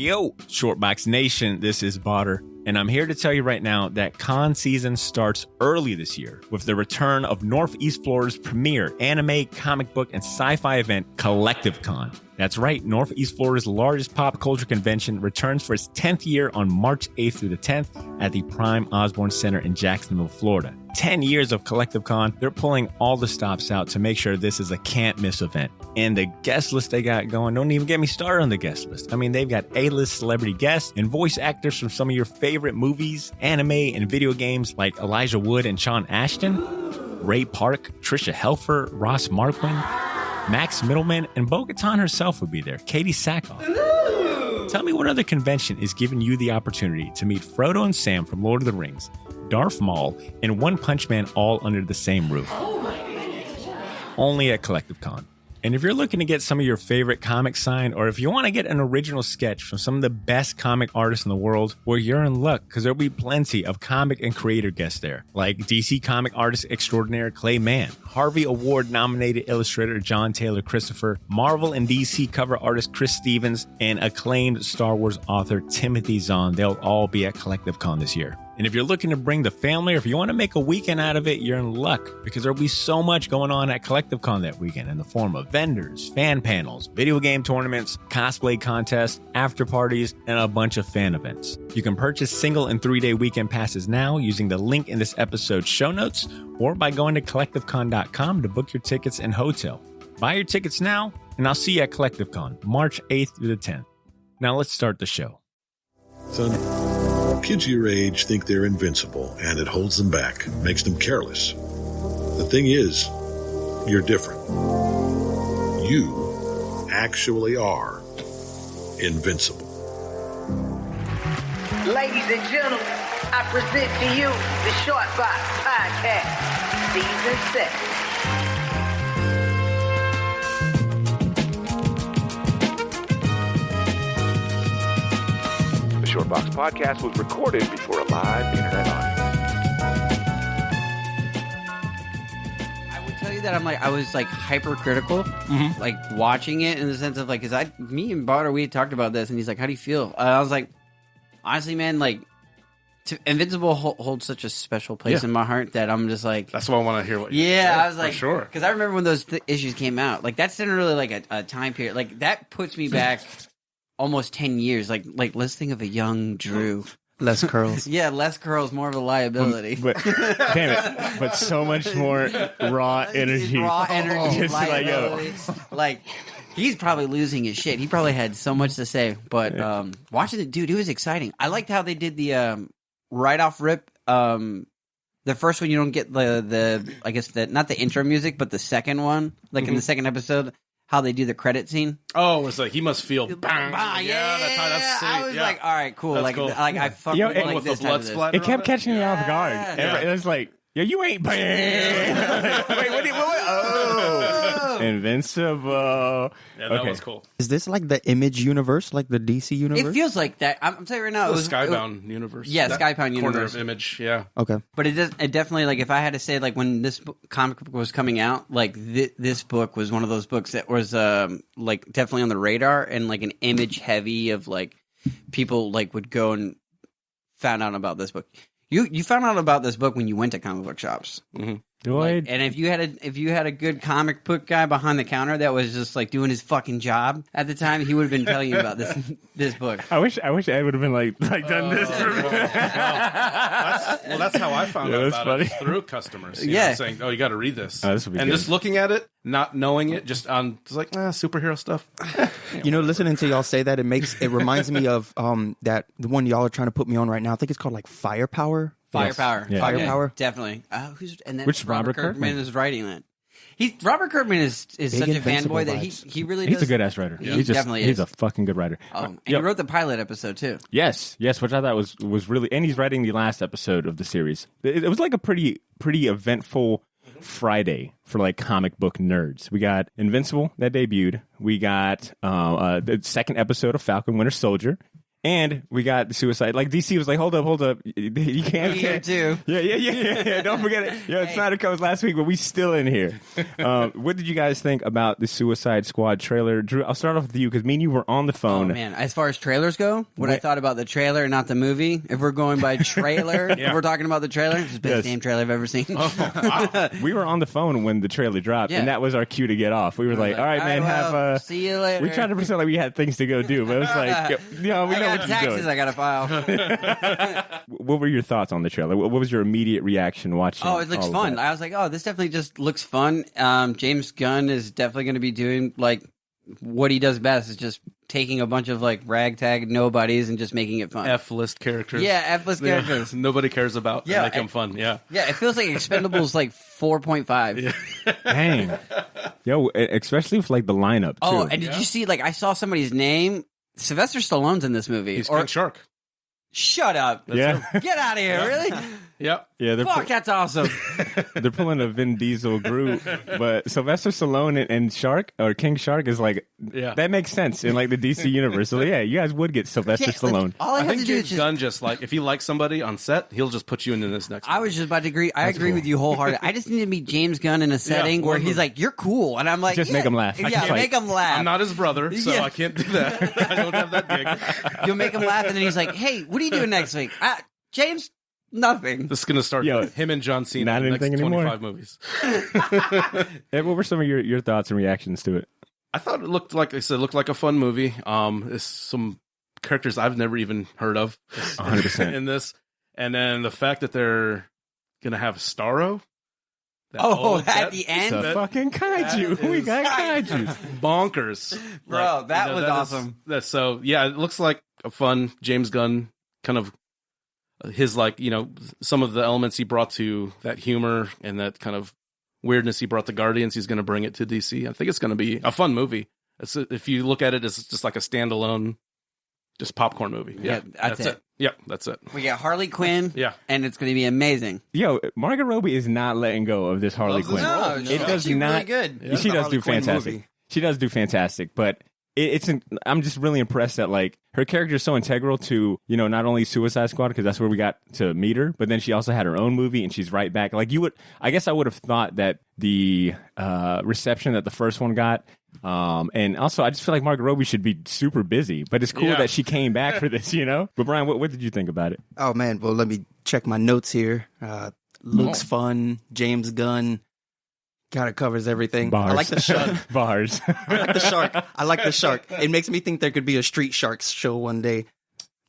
Yo, Shortbox Nation, this is Botter, and I'm here to tell you right now that con season starts early this year with the return of Northeast Florida's premier anime, comic book, and sci-fi event, Collective Con. That's right, Northeast Florida's largest pop culture convention returns for its 10th year on March 8th through the 10th at the Prime Osborne Center in Jacksonville, Florida. 10 years of Collective Con, they're pulling all the stops out to make sure this is a can't-miss event. And the guest list they got going, don't even get me started on the guest list. I mean, they've got A-list celebrity guests and voice actors from some of your favorite movies, anime, and video games like Elijah Wood and Sean Ashton, Ray Park, Trisha Helfer, Ross Marquand, Max Middleman, and Bo-Katan herself will be there, Katie Sackhoff. Tell me what other convention is giving you the opportunity to meet Frodo and Sam from Lord of the Rings, Darth Maul, and One Punch Man all under the same roof. Only at Collective Con. And if you're looking to get some of your favorite comics signed, or if you want to get an original sketch from some of the best comic artists in the world, well, you're in luck, because there'll be plenty of comic and creator guests there, like DC comic artist extraordinaire Clay Mann, Harvey Award-nominated illustrator John Taylor Christopher, Marvel and DC cover artist Chris Stevens, and acclaimed Star Wars author Timothy Zahn. They'll all be at Collective Con this year. And if you're looking to bring the family, or if you want to make a weekend out of it, you're in luck, because there'll be so much going on at Collective Con that weekend in the form of vendors, fan panels, video game tournaments, cosplay contests, after parties, and a bunch of fan events. You can purchase single and 3-day weekend passes now using the link in this episode's show notes, or by going to collectivecon.com to book your tickets and hotel. Buy your tickets now, and I'll see you at Collective Con, March 8th through the 10th. Now let's start the show. Son, kids your age think they're invincible, and it holds them back, makes them careless. The thing is, you're different. You actually are invincible. Ladies and gentlemen, I present to you the Shortbox Podcast, Season 6. The Shortbox Podcast was recorded before a live internet audience. I would tell you that I was hypercritical, like watching it in the sense of me and Botter, we had talked about this, and he's like, "How do you feel?" I was like, honestly, man, Invincible holds such a special place in my heart that I'm just like, that's what I want to hear. What you say, I was for like, sure, because I remember when those issues came out, that's not really a time period, that puts me back almost 10 years. Let's think of a young Drew. Less curls. Yeah, less curls, more of a liability. But damn it, but so much more raw energy. Raw energy, Just liability. He's probably losing his shit. He probably had so much to say. But watching it, dude, it was exciting. I liked how they did the right off rip. The first one, you don't get the I guess not the intro music, but the second one, in the second episode, how they do the credit scene. Oh, it's he must feel bang. Yeah, that's sweet. I was like, all right, cool. That's cool. I fucking with this the blood type splatter. It kept catching me off guard. Yeah. It was like, yo, you ain't bang. Wait, what? Oh, Invincible. Yeah, that was cool. Is this the Image universe, the DC universe? It feels like that. I'm telling you right now, It was Skybound universe. Yeah, That Skybound corner universe. of Image. Yeah. Okay. But it definitely, if I had to say, when this comic book was coming out, this book was one of those books that was, definitely on the radar, and, an image heavy of, people, would go and found out about this book. You found out about this book when you went to comic book shops. Mm-hmm. And if you had a good comic book guy behind the counter that was just doing his fucking job at the time, he would have been telling you about this book. I wish Ed would have been done this. That's how I found out about it, through customers. You know, saying, "Oh, you got to read this." This would be and good. just looking at it, not knowing it, just on superhero stuff. Listening to y'all say that, it reminds me of that the one y'all are trying to put me on right now. I think it's called Firepower. Firepower. Yeah. Firepower. Definitely. Which Robert Kirkman is writing that. Robert Kirkman is such a fanboy that he really does. He's a good ass writer. Yeah, he definitely is. He's a fucking good writer. And he wrote the pilot episode too. Yes, which I thought was really, and he's writing the last episode of the series. It was a pretty eventful Friday for comic book nerds. We got Invincible that debuted. We got the second episode of Falcon Winter Soldier. And we got the Suicide. Like DC was like, hold up, you can't. Here too. Yeah. Don't forget it. Yeah, Snyder Cut was last week, but we still in here. What did you guys think about the Suicide Squad trailer? Drew, I'll start off with you because me and you were on the phone. Oh man, as far as trailers go, what I thought about the trailer, not the movie. If we're going by trailer, if we're talking about the trailer, it's the best damn trailer I've ever seen. We were on the phone when the trailer dropped, and that was our cue to get off. We were like, all right, man, see you later. We tried to pretend like we had things to go do, but it was like, we know what you're taxes doing. I gotta file. What were your thoughts on the trailer? What was your immediate reaction watching? Oh, it looks fun. I was like, oh, this definitely just looks fun. James Gunn is definitely going to be doing like what he does best, is just taking a bunch of like ragtag nobodies and just making it fun. F-list characters. Yeah, F-list characters. Nobody cares about. Yeah, make them fun. Yeah. Yeah, it feels like Expendables like 4.5. Yeah. Dang. Yo, especially with like the lineup too. Oh, and did you see, like, I saw somebody's name? Sylvester Stallone's in this movie. He's King Shark. Shut up. Get out of here, really? Yep. Yeah, Fuck, that's awesome. They're pulling a Vin Diesel group, but Sylvester Stallone and Shark, or King Shark, is like, that makes sense in like the DC universe. So yeah, you guys would get Sylvester Stallone. Like, all I think James Gunn just like, if he likes somebody on set, he'll just put you into this next I was just about to agree. I agree with you wholeheartedly. I just need to meet James Gunn in a setting where he's like, you're cool. And I'm like, just make him laugh. Yeah, make him laugh. I'm not his brother, so I can't do that. I don't have that gig. You'll make him laugh, and then he's like, hey, what are you doing next week? James? Nothing. This is going to start with him and John Cena not in the next anything 25 anymore. movies. What were some of your thoughts and reactions to it? I thought it looked like a fun movie. It's some characters I've never even heard of 100% in this. And then the fact that they're going to have Starro. At the end? It's a fucking kaiju. We got kaiju. Bonkers. Bro, that was awesome. So, yeah, it looks like a fun James Gunn kind of his, like, you know, some of the elements he brought to that humor and that kind of weirdness he brought to Guardians, he's going to bring it to DC. I think it's going to be a fun movie. If you look at it as just like a standalone, just popcorn movie. Yeah, that's it. Yep, that's it. We got Harley Quinn. And it's going to be amazing. Yo, Margot Robbie is not letting go of this Harley Quinn. No, it does not. Really good. Yeah. She does do fantastic. She does do fantastic, but I'm just really impressed that like her character is so integral to, you know, not only Suicide Squad, because that's where we got to meet her, but then she also had her own movie and she's right back. Like I guess I would have thought that the reception that the first one got, and also I just feel like Margot Robbie should be super busy, but it's cool that she came back for this, you know? But Brian, what did you think about it? Oh man, well let me check my notes here. Looks fun. James Gunn. Kind of covers everything. Bars. I like the shark. Bars. I like the shark. It makes me think there could be a Street Sharks show one day.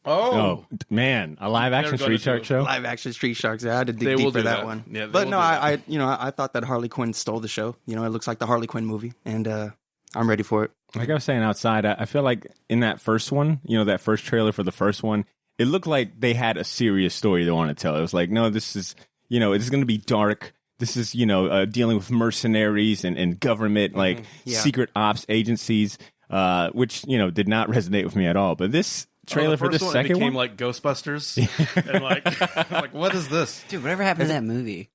Oh man, a live action Street Shark show. Live action Street Sharks. Yeah, I had to dig deep for that one. Yeah, but no, I thought that Harley Quinn stole the show. You know, it looks like the Harley Quinn movie, and I'm ready for it. Like I was saying outside, I feel like in that first one, you know, that first trailer for the first one, it looked like they had a serious story they want to tell. It was like, no, this is, you know, it's going to be dark. This is, you know, dealing with mercenaries and government, like secret ops agencies, which, you know, did not resonate with me at all. But this trailer for the second became one like Ghostbusters. And like, what is this? Dude, whatever happened to that movie?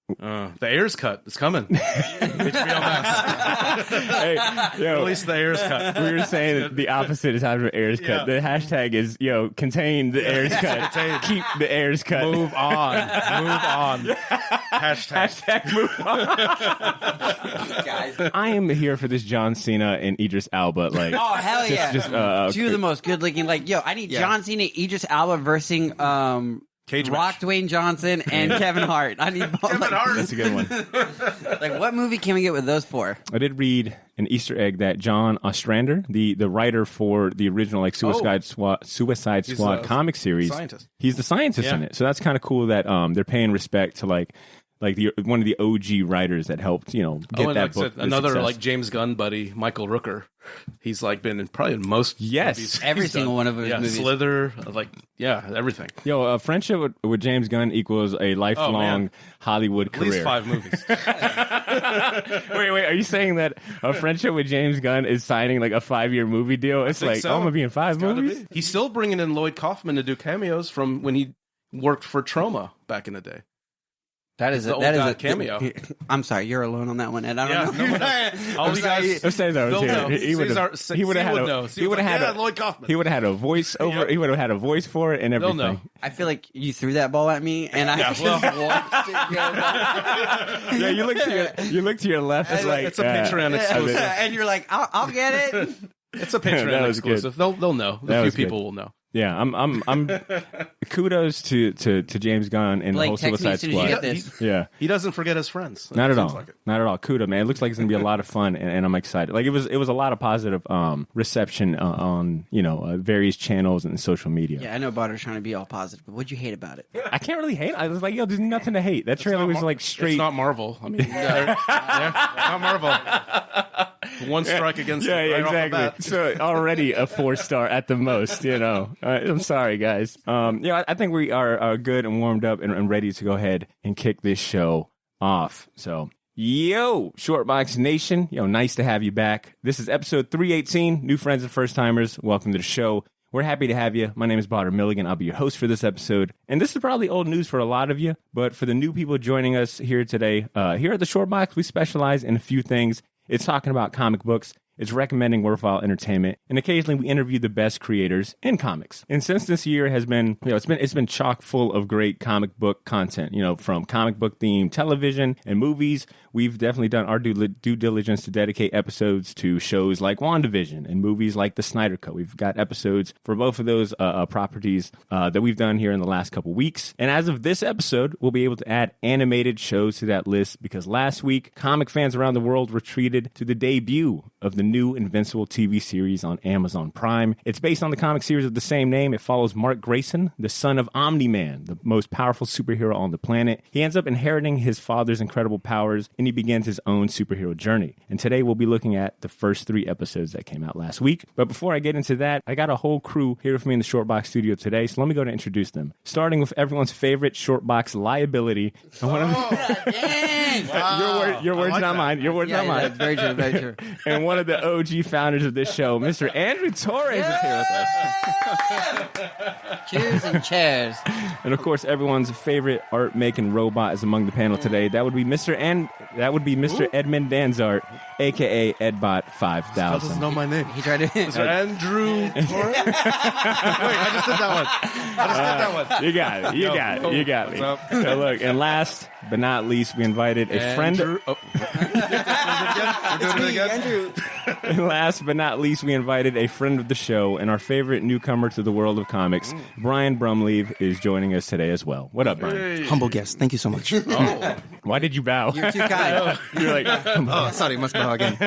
The Ayers cut is coming. HBO Max. Hey, yo, release the Ayers cut. We were saying that the opposite is happening with Ayers cut. The hashtag is, yo, contain the Ayers cut. Keep the Ayers cut. Move on. Hashtag move on. Guys. I am here for this John Cena and Idris Elba. Like, oh, hell yeah. Two of the most good looking. Like, yo, I need John Cena, Idris Elba versus Cage Rock, match. Dwayne Johnson, and Kevin Hart. I need Kevin Hart. That's a good one. Like, what movie can we get with those four? I did read an Easter egg that John Ostrander, the writer for the original like Suicide Squad comic series, he's the scientist in it. So that's kind of cool that they're paying respect to like one of the OG writers that helped, you know, get that book. Another success. like James Gunn buddy, Michael Rooker. He's like been in probably in most movies. Every single one of his movies. Slither, like everything. Yo, a friendship with James Gunn equals a lifelong Hollywood career. At least 5 movies. Wait, are you saying that a friendship with James Gunn is signing like a 5-year movie deal? It's like, I'm gonna be in 5 movies. He's still bringing in Lloyd Kaufman to do cameos from when he worked for Troma back in the day. That is the old guy cameo. I'm sorry, you're alone on that one, Ed. I don't know. All you guys, Let's say though, he would have had he would have had Lloyd Kaufman. He would have had a voice over. He would have had a voice for it and everything. They'll know. I feel like you threw that ball at me, and I just watched it go down. Yeah, you look to your left. It's like it's a Patreon exclusive, and you're like, I'll get it. It's a Patreon exclusive. They'll know. A few people will know. Yeah, I'm kudos to James Gunn and Blake, the whole Suicide text me as soon as you Squad. get this. Yeah. He doesn't forget his friends. Not at all. Not at all. Kudos, man. It looks like it's gonna be a lot of fun, and I'm excited. Like it was a lot of positive reception on various channels and social media. Yeah, I know Butter's trying to be all positive, but what'd you hate about it? I can't really hate. I was like, there's nothing to hate. That trailer was like straight. It's not Marvel. I mean, not Marvel. One strike against. Yeah, exactly. So already a 4-star at the most. I'm sorry, guys. I think we are good and warmed up and ready to go ahead and kick this show off. So, Shortbox Nation, nice to have you back. This is episode 318. New friends and first timers, welcome to the show. We're happy to have you. My name is Botter Milligan. I'll be your host for this episode. And this is probably old news for a lot of you, but for the new people joining us here today, here at the Shortbox, we specialize in a few things. It's talking about comic books. It's recommending worthwhile entertainment, and occasionally we interview the best creators in comics. And since this year has been, it's been chock full of great comic book content. From comic book themed television and movies, we've definitely done our due diligence to dedicate episodes to shows like WandaVision and movies like The Snyder Cut. We've got episodes for both of those properties that we've done here in the last couple weeks. And as of this episode, we'll be able to add animated shows to that list because last week, comic fans around the world were treated to the debut of the new Invincible TV series on Amazon Prime. It's based on the comic series of the same name. It follows Mark Grayson, the son of Omni-Man, the most powerful superhero on the planet. He ends up inheriting his father's incredible powers, and he begins his own superhero journey. And today we'll be looking at the first 3 episodes that came out last week. But before I get into that, I got a whole crew here with me in the Shortbox studio today, so let me go to introduce them. Starting with everyone's favorite Shortbox liability. Dang! Wow. Your words, not mine. Your words, not mine. Very true, very true. And one of the OG founders of this show, Mr. Andrew Torres, is here with us. Cheers and chairs. And of course, everyone's favorite art-making robot is among the panel today. That would be Mr. Edmund Danzart, aka Edbot 5000. Doesn't know my name. He tried to. Mr. Andrew Torres. Wait, I just did that one. You got it. You got me. So look, and last but not least, we invited a friend. We're doing it again. Andrew. And last but not least, we invited a friend of the show and our favorite newcomer to the world of comics, Brian Brumleve, is joining us today as well. What up, Brian? Humble guest. Thank you so much. Why did you bow? You're too kind. You're like, Oh, sorry. Must bow again.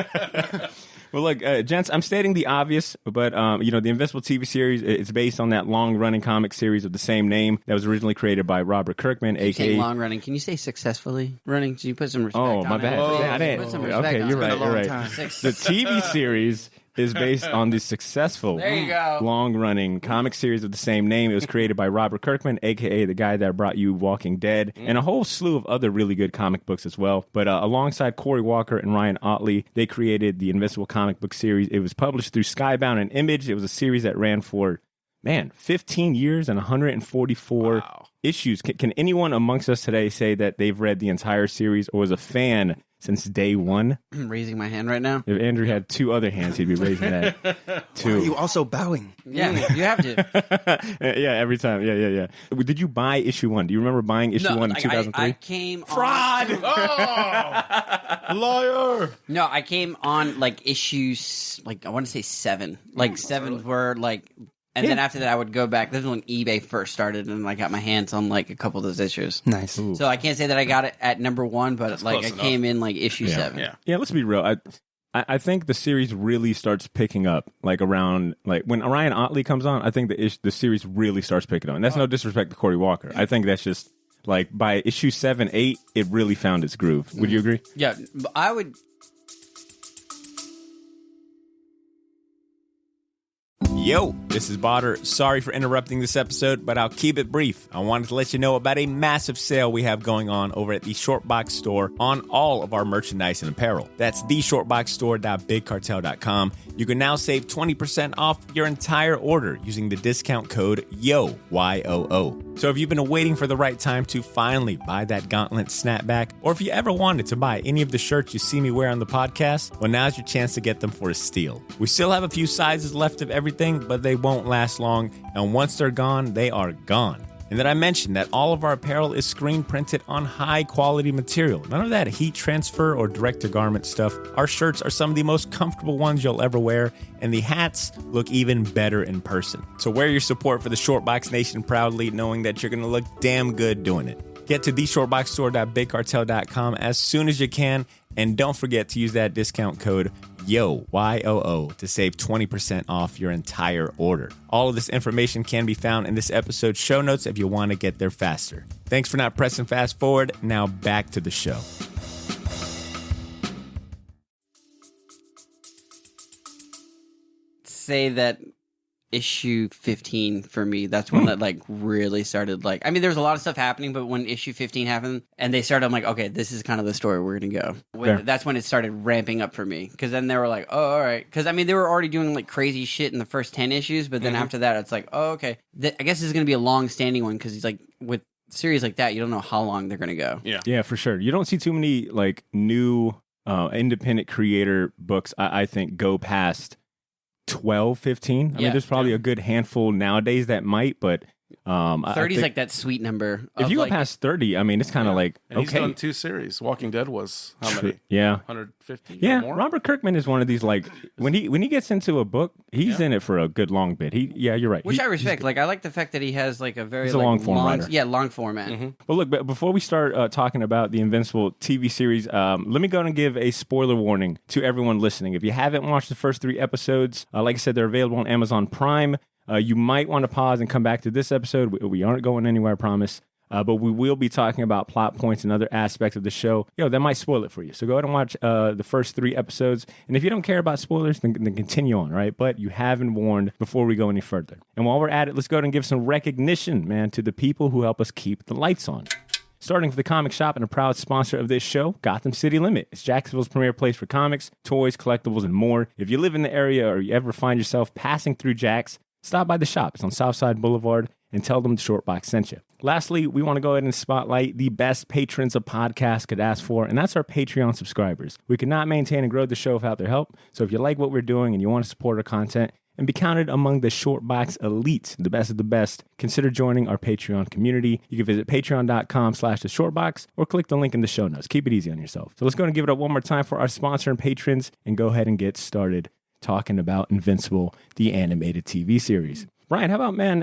Well, look, gents, I'm stating the obvious, but, the Invincible TV series, it's based on that long-running comic series of the same name that was originally created by Robert Kirkman, a.k.a. long-running. Can you say successfully running? Can you put some respect on my bad. it? Yeah, I didn't. Put some respect Okay, on you're it. right. You're right. The TV series is based on the successful, There you go. long-running comic series of the same name. It was created by Robert Kirkman, a.k.a. the guy that brought you Walking Dead, and a whole slew of other really good comic books as well. But alongside Cory Walker and Ryan Ottley, they created the Invincible comic book series. It was published through Skybound and Image. It was a series that ran for, 15 years and 144 issues. Can anyone amongst us today say that they've read the entire series or was a fan since day one? I'm raising my hand right now. If Andrew had 2 other hands, he'd be raising that too. Are you also bowing? Yeah, you have to. Yeah, every time. Yeah. Did you buy issue 1? Do you remember buying issue 1 in 2003? I came Fraud! Liar! No, I came on like issues, like I want to say 7. Like 7 were like, and then after that I would go back. This is when eBay first started, and I got my hands on like a couple of those issues. Nice. So I can't say that I got it at number 1, but like I close came in like issue 7. Yeah, let's be real. I think the series really starts picking up like around like when Ryan Ottley comes on. I think the series really starts picking up, and that's no disrespect to Cory Walker. I think that's just like by issue 7, 8, it really found its groove. Would you agree? Yeah, I would. Yo, this is Botter. Sorry for interrupting this episode, but I'll keep it brief. I wanted to let you know about a massive sale we have going on over at the Shortbox store on all of our merchandise and apparel. That's theshortboxstore.bigcartel.com. You can now save 20% off your entire order using the discount code YOO, Y-O-O. So if you've been waiting for the right time to finally buy that gauntlet snapback, or if you ever wanted to buy any of the shirts you see me wear on the podcast, well, now's your chance to get them for a steal. We still have a few sizes left of everything, but they won't last long, and once they're gone, they are gone. And then I mentioned that all of our apparel is screen printed on high quality material. None of that heat transfer or direct to garment stuff. Our shirts are some of the most comfortable ones you'll ever wear, and the hats look even better in person. So wear your support for the Shortbox Nation proudly, knowing that you're going to look damn good doing it. Get to theshortboxstore.bigcartel.com as soon as you can, and don't forget to use that discount code YOO, Y-O-O, to save 20% off your entire order. All of this information can be found in this episode's show notes if you want to get there faster. Thanks for not pressing fast forward. Now back to the show. Say that issue 15 for me, that's when that like really started. Like, I mean, there was a lot of stuff happening, but when issue 15 happened and they started, I'm like, okay, this is kind of the story we're gonna go. That's when it started ramping up for me, because then they were like, oh, all right, because I mean, they were already doing like crazy shit in the first 10 issues, but then after that, it's like, oh, okay, I guess this is gonna be a long standing one, because he's like, with series like that, you don't know how long they're gonna go. Yeah, for sure. You don't see too many like new independent creator books, I think, go past 12, 15. I mean, there's probably a good handful nowadays that might, but 30 is like that sweet number. If you go past 30, I mean, it's kind of like, and okay. He's done 2 series. Walking Dead was how many? Yeah. 150 Yeah, or more? Robert Kirkman is one of these, like, when he gets into a book, he's in it for a good long bit. You're right. Which I respect. Like, I like the fact that he has like a very He's a like, long form writer. Yeah, long format. Well, look, but before we start talking about the Invincible TV series, let me go and give a spoiler warning to everyone listening. If you haven't watched the first 3 episodes, like I said, they're available on Amazon Prime. You might want to pause and come back to this episode. We aren't going anywhere, I promise. But we will be talking about plot points and other aspects of the show. That might spoil it for you. So go ahead and watch the first 3 episodes. And if you don't care about spoilers, then continue on, right? But you have been warned before we go any further. And while we're at it, let's go ahead and give some recognition, man, to the people who help us keep the lights on. Starting with the comic shop and a proud sponsor of this show, Gotham City Limit. It's Jacksonville's premier place for comics, toys, collectibles, and more. If you live in the area or you ever find yourself passing through Jack's, stop by the shop. It's on Southside Boulevard, and tell them the Shortbox sent you. Lastly, we want to go ahead and spotlight the best patrons a podcast could ask for, and that's our Patreon subscribers. We could not maintain and grow the show without their help, so if you like what we're doing and you want to support our content and be counted among the Shortbox elite, the best of the best, consider joining our Patreon community. You can visit patreon.com/theshortbox or click the link in the show notes. Keep it easy on yourself. So let's go and give it up one more time for our sponsor and patrons and go ahead and get started talking about Invincible, the animated TV series. Brian, how about, man,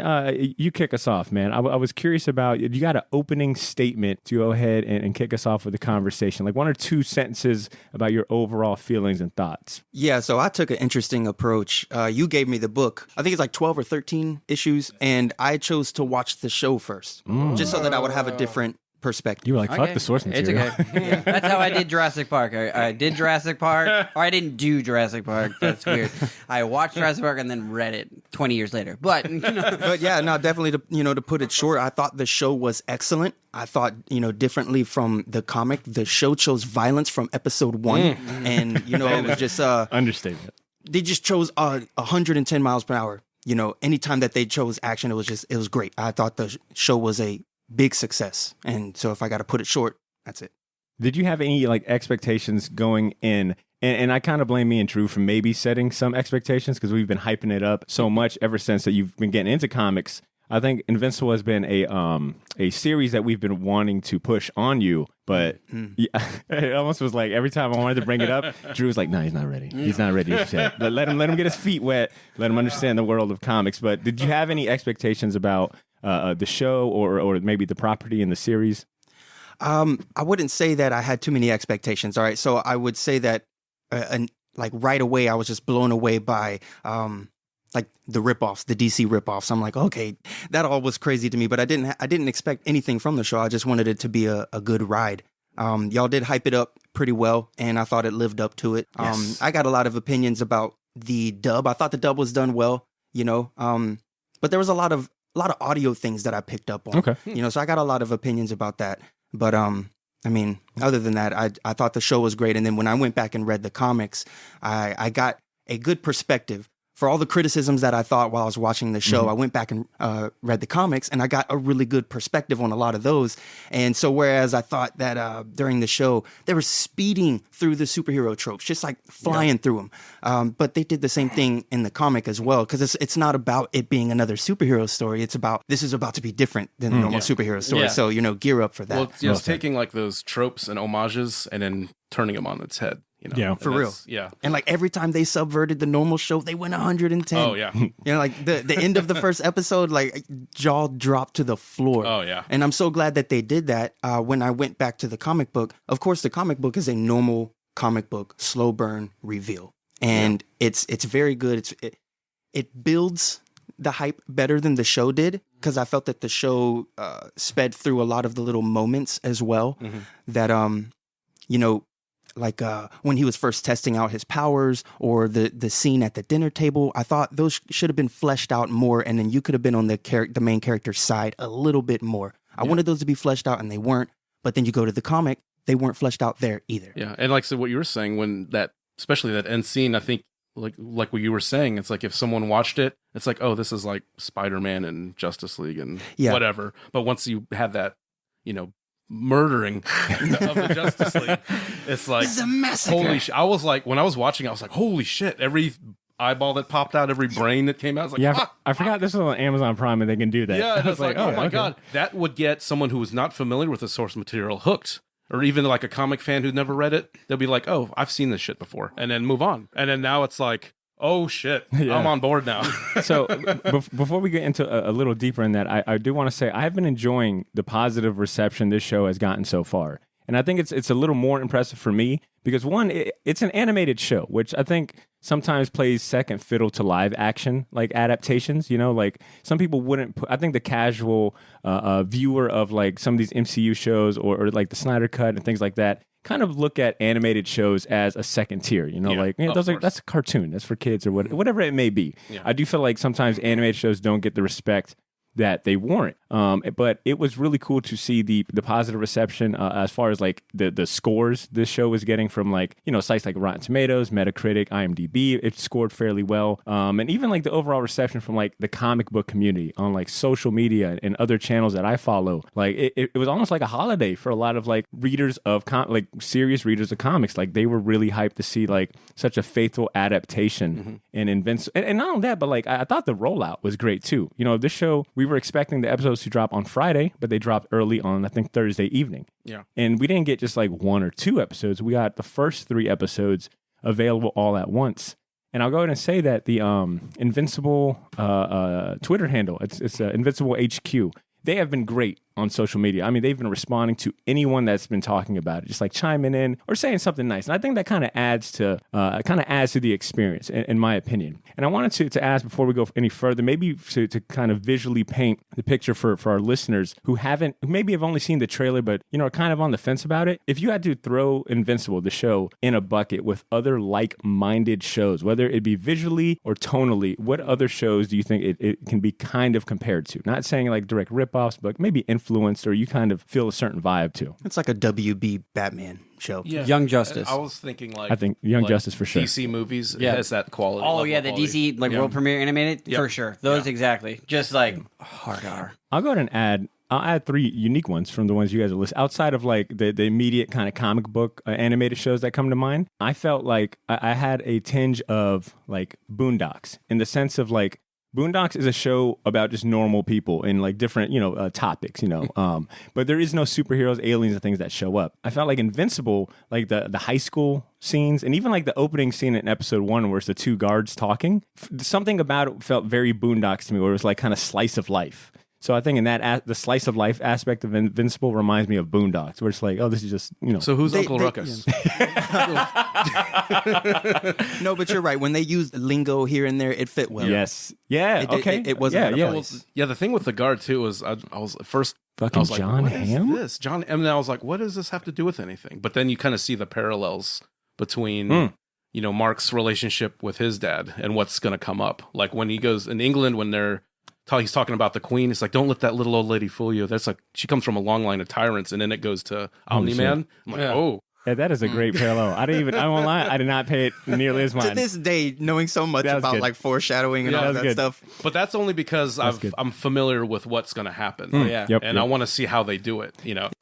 you kick us off, man. I was curious about, you got an opening statement to go ahead and kick us off with the conversation, like 1 or 2 sentences about your overall feelings and thoughts. Yeah, so I took an interesting approach. You gave me the book. I think it's like 12 or 13 issues, and I chose to watch the show first, just so that I would have a different perspective. You were like, fuck the source material. It's okay. Yeah. That's how I did Jurassic Park. I did Jurassic Park, or I didn't do Jurassic Park. That's weird. I watched Jurassic Park and then read it 20 years later. But, But yeah, no, definitely, to put it short, I thought the show was excellent. I thought, differently from the comic, the show chose violence from episode 1. And, it was just... Understatement. They just chose 110 miles per hour. Anytime that they chose action, it was great. I thought the show was a big success. And so if I got to put it short, that's it. Did you have any like expectations going in? And I kind of blame me and Drew for maybe setting some expectations, because we've been hyping it up so much ever since that you've been getting into comics. I think Invincible has been a series that we've been wanting to push on you, but it almost was like every time I wanted to bring it up, Drew was like, "No, he's not ready. He's not ready yet. Let him get his feet wet. Let him understand the world of comics." But did you have any expectations about the show or maybe the property in the series? I wouldn't say that I had too many expectations. All right, so I would say that like right away I was just blown away by like the ripoffs, the DC ripoffs. I'm like, okay, that all was crazy to me, but I didn't expect anything from the show. I just wanted it to be a good ride. Y'all did hype it up pretty well, and I thought it lived up to it. Yes. I got a lot of opinions about the dub. I thought the dub was done well. you know. But there was a lot of audio things that I picked up on. Okay. You know, so I got a lot of opinions about that. But I mean, other than that, I thought the show was great. And then when I went back and read the comics, I got a good perspective. For all the criticisms that I thought while I was watching the show, I went back and read the comics, and I got a really good perspective on a lot of those. And so whereas I thought that during the show, they were speeding through the superhero tropes, just like flying through them. But they did the same thing in the comic as well, because it's not about it being another superhero story. It's about, this is about to be different than the normal superhero story. Yeah. So, you know, gear up for that. Well, it's taking like those tropes and homages and then turning them on its head. You know? Yeah. And For real. Yeah. And like every time they subverted the normal show, they went 110. Oh, yeah. You know, like the end of the first episode, like jaw dropped to the floor. Oh, yeah. And I'm so glad that they did that. When I went back to the comic book, of course, the comic book is a normal comic book, slow burn reveal. And it's very good. It builds the hype better than the show did, because I felt that the show sped through a lot of the little moments as well that, you know, like when he was first testing out his powers, or the scene at the dinner table. I thought those should have been fleshed out more, and then you could have been on the main character's side a little bit more. I wanted those to be fleshed out, and they weren't. But then you go to the comic, they weren't fleshed out there either. Yeah. And like, so what you were saying, when that, especially that end scene, I think like what you were saying, it's like if someone watched it, it's like, oh, this is like Spider-Man and Justice League and whatever. But once you have that, you know, murdering of the Justice League, it's like, This is a massacre. holy shit. I was like, when I was watching, I was like, holy shit, every eyeball that popped out, every brain that came out, I was like, Yeah, fuck. I forgot this was on Amazon Prime and they can do that. Yeah, I and was it's like, oh my okay. god, that would get someone who was not familiar with the source material hooked. Or even like a comic fan who'd never read it, they'll be like, oh, I've seen this shit before, and then move on. And then now it's like, oh shit, Yeah. I'm on board now. So before we get into a little deeper in that, I do want to say I've been enjoying the positive reception this show has gotten so far. And I think it's a little more impressive for me because, one, it's an animated show, which I think sometimes plays second fiddle to live action, like adaptations. You know, like some people wouldn't put, I think the casual viewer of like some of these MCU shows or like the Snyder Cut and things like that kind of look at animated shows as a second tier, you know, like, those are, that's a cartoon, that's for kids or whatever it may be. Yeah. I do feel like sometimes animated shows don't get the respect that they warrant. But it was really cool to see the positive reception as far as like the scores this show was getting from, like, you know, sites like Rotten Tomatoes, Metacritic, IMDb. It scored fairly well. And even like the overall reception from like the comic book community on like social media and other channels that I follow. Like it was almost like a holiday for a lot of like readers of like serious readers of comics. Like they were really hyped to see like such a faithful adaptation and Invincible. And not only that, but like I thought the rollout was great too. You know, this show, we were expecting the episodes to drop on Friday, but they dropped early on, I think, Thursday evening. Yeah. And we didn't get just like 1 or 2 episodes. We got the first 3 episodes available all at once. And I'll go ahead and say that the Invincible Twitter handle, it's Invincible HQ. They have been great on social media. I mean, they've been responding to anyone that's been talking about it, just like chiming in or saying something nice. And I think that kind of adds to the experience, in my opinion. And I wanted to ask before we go any further, maybe to kind of visually paint the picture for our listeners who maybe have only seen the trailer, but, you know, are kind of on the fence about it. If you had to throw Invincible, the show, in a bucket with other like-minded shows, whether it be visually or tonally, what other shows do you think it can be kind of compared to? Not saying like direct ripoffs, but maybe influenced, or you kind of feel a certain vibe to. It's like a WB Batman show. Yeah. Young Justice. I was thinking like, I think Young Justice for sure. DC movies, Yeah. it has that quality. Oh level yeah, of the quality. DC like Yeah. world premiere animated Yep. for sure. Those Yeah. exactly. Just like hard R. I'll go ahead and I'll add 3 unique ones from the ones you guys are listing. Outside of like the immediate kind of comic book animated shows that come to mind, I felt like I had a tinge of like Boondocks, in the sense of like, Boondocks is a show about just normal people and like different, you know, topics, you know, but there is no superheroes, aliens, and things that show up. I felt like Invincible, like the high school scenes, and even like the opening scene in episode 1 where it's the 2 guards talking, something about it felt very Boondocks to me, where it was like kind of slice of life. So I think in that the slice of life aspect of Invincible reminds me of Boondocks, where it's like, oh, this is just, you know. So who's Uncle Ruckus? No, but you're right. When they used lingo here and there, it fit well. Yes. Yeah. It- Okay. it wasn't out of yeah. place. Yeah, the thing with the guard too was I was at first Fucking I was like, John what is Hamm? this? John, and then I was like, what does this have to do with anything? But then you kind of see the parallels between Mark's relationship with his dad and what's going to come up. Like when he goes in England, when he's talking about the Queen, it's like, don't let that little old lady fool you. That's like, she comes from a long line of tyrants, and then it goes to Omni-Man. I'm like, oh. Yeah, that is a great parallel. I won't lie, I did not pay it nearly as much. To this day, knowing so much about good. like foreshadowing and all that stuff. But that's only because I'm familiar with what's going to happen. I want to see how they do it,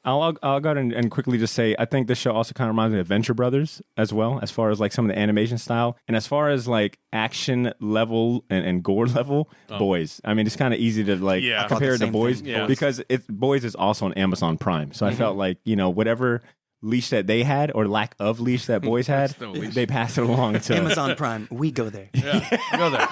I'll go ahead and quickly just say, I think this show also kind of reminds me of Venture Brothers as well, as far as like some of the animation style. And as far as like action level and gore level, Boys. I mean, it's kind of easy to like compare it to Boys because Boys is also on Amazon Prime. So I felt like, whatever leash that they had or lack of leash that Boys had, they passed it along to Amazon Prime. We go there. Yeah, go there.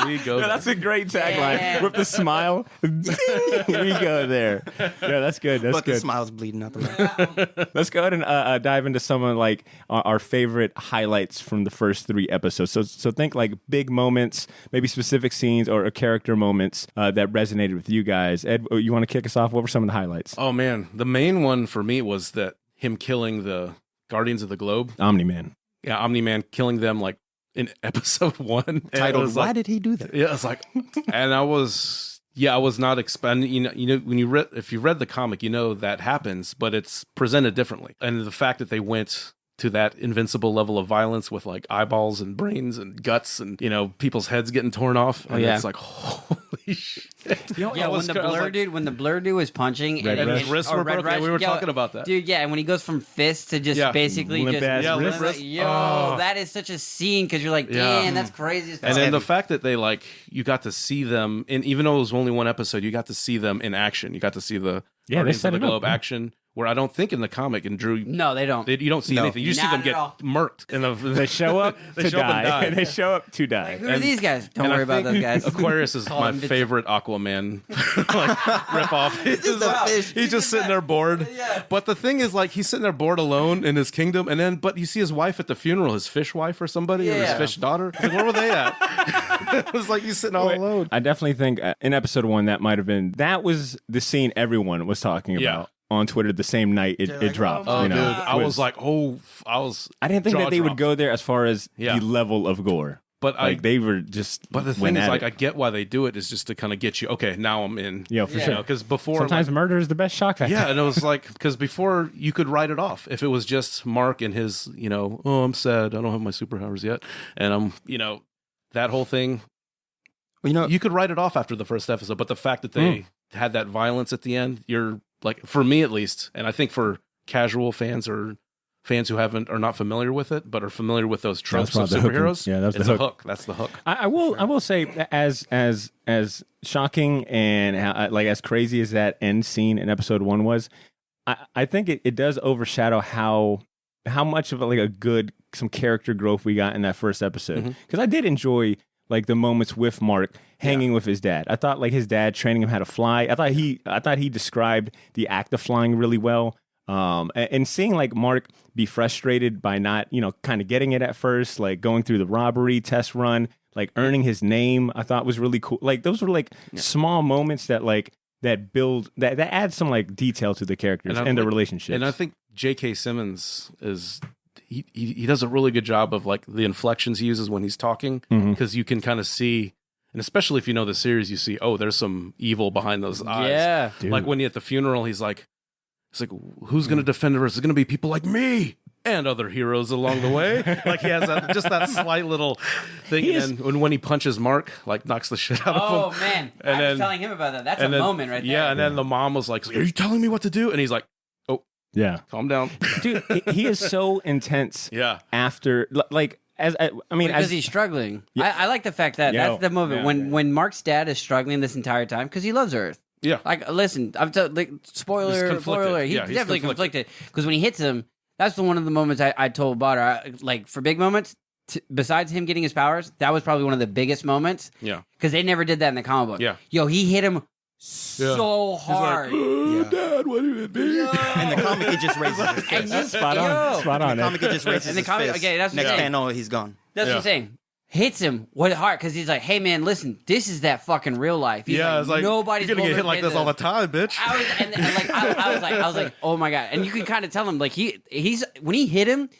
We go there. That's a great tagline. With the smile, we go there. Yeah, that's good. That's but good. the smile's bleeding out the mouth. Let's go ahead and dive into some of like our favorite highlights from the first 3 episodes. So think like big moments, maybe specific scenes or character moments that resonated with you guys. Ed, you want to kick us off? What were some of the highlights? Oh man, the main one for me was that him killing the Guardians of the Globe. Omni-Man. Yeah, Omni-Man killing them like in episode 1. Titled, Why Did He Do That? Yeah, it's like, and I was not expecting, when if you read the comic, that happens, but it's presented differently. And the fact that they went to that Invincible level of violence with like eyeballs and brains and guts and, people's heads getting torn off. And it's like, holy shit. When the blur dude was punching and his wrists were broken, we were talking about that. Dude, and when he goes from fist to just basically limp just wrist. that is such a scene because you're like, damn, that's crazy. And then the fact that they like, you got to see them, and even though it was only one episode, you got to see them in action. You got to see the Guardians of the Globe action. Where I don't think in the comic, and Drew, no, they don't. You don't see anything. You see them get murked. They show up to die. They show up to die. Like, who are these guys? Don't worry about those guys. Aquarius is my favorite Aquaman rip off. He's just sitting there bored. Yeah. But the thing is, like, he's sitting there bored alone in his kingdom, but you see his wife at the funeral, his fish wife or somebody, or his fish daughter. Like, where were they at? It was like he's sitting all alone. I definitely think in episode 1 that was the scene everyone was talking about. On Twitter the same night it dropped. Oh, dude. I didn't think that they would go there as far as the level of gore. But they were just. But the thing is, like, I get why they do it is just to kind of get you. Okay, now I'm in. Yeah, for sure. Because before, sometimes murder is the best shock factor. Yeah, and it was like because before you could write it off if it was just Mark and his, oh, I'm sad, I don't have my superpowers yet, and I'm, that whole thing. Well, you could write it off after the first episode, but the fact that they had that violence at the end, you're. Like for me at least, and I think for casual fans or fans who are not familiar with it, but are familiar with those tropes of superheroes. That's the hook. That's the hook. I will say as shocking and as crazy as that end scene in episode 1 was, I think it does overshadow how much of some character growth we got in that first episode. Because I did enjoy like the moments with Mark hanging with his dad. I thought like his dad training him how to fly. I thought he described the act of flying really well. And seeing like Mark be frustrated by not, kind of getting it at first, like going through the robbery test run, like earning his name, I thought was really cool. Like those were like small moments that like that build that add some like detail to the characters and the relationships. And I think J.K. Simmons is. He does a really good job of like the inflections he uses when he's talking because you can kind of see, and especially if you know the series, you see, there's some evil behind those eyes. Yeah, like when he at the funeral, he's like, who's going to defend us? It's going to be people like me and other heroes along the way. Like he has that slight little thing, and when he punches Mark, like knocks the shit out of him. Oh man, I was telling him about that. That's a moment right there. Yeah, and then the mom was like, "Are you telling me what to do?" And he's like. Yeah, calm down, dude. He is so intense. Yeah, after because he's struggling. Yeah. I like the fact that that's the moment when Mark's dad is struggling this entire time because he loves Earth. Yeah, like listen, spoiler. He's definitely conflicted because when he hits him, that's one of the moments I told Botter. Like for big moments, besides him getting his powers, that was probably one of the biggest moments. Yeah, because they never did that in the comic book. Yeah, he hit him. So hard. Like, Dad, what did it be? And the comic, he just raises his fist. Spot on. In the comic, he just raises his fist. Okay, that's next panel, he's gone. That's what I'm saying. Hits him with heart because he's like, "Hey man, listen, this is that fucking real life." He's like nobody's gonna get hit like this all the time, bitch. I was like, oh my god, and you can kind of tell him like he's when he hit him.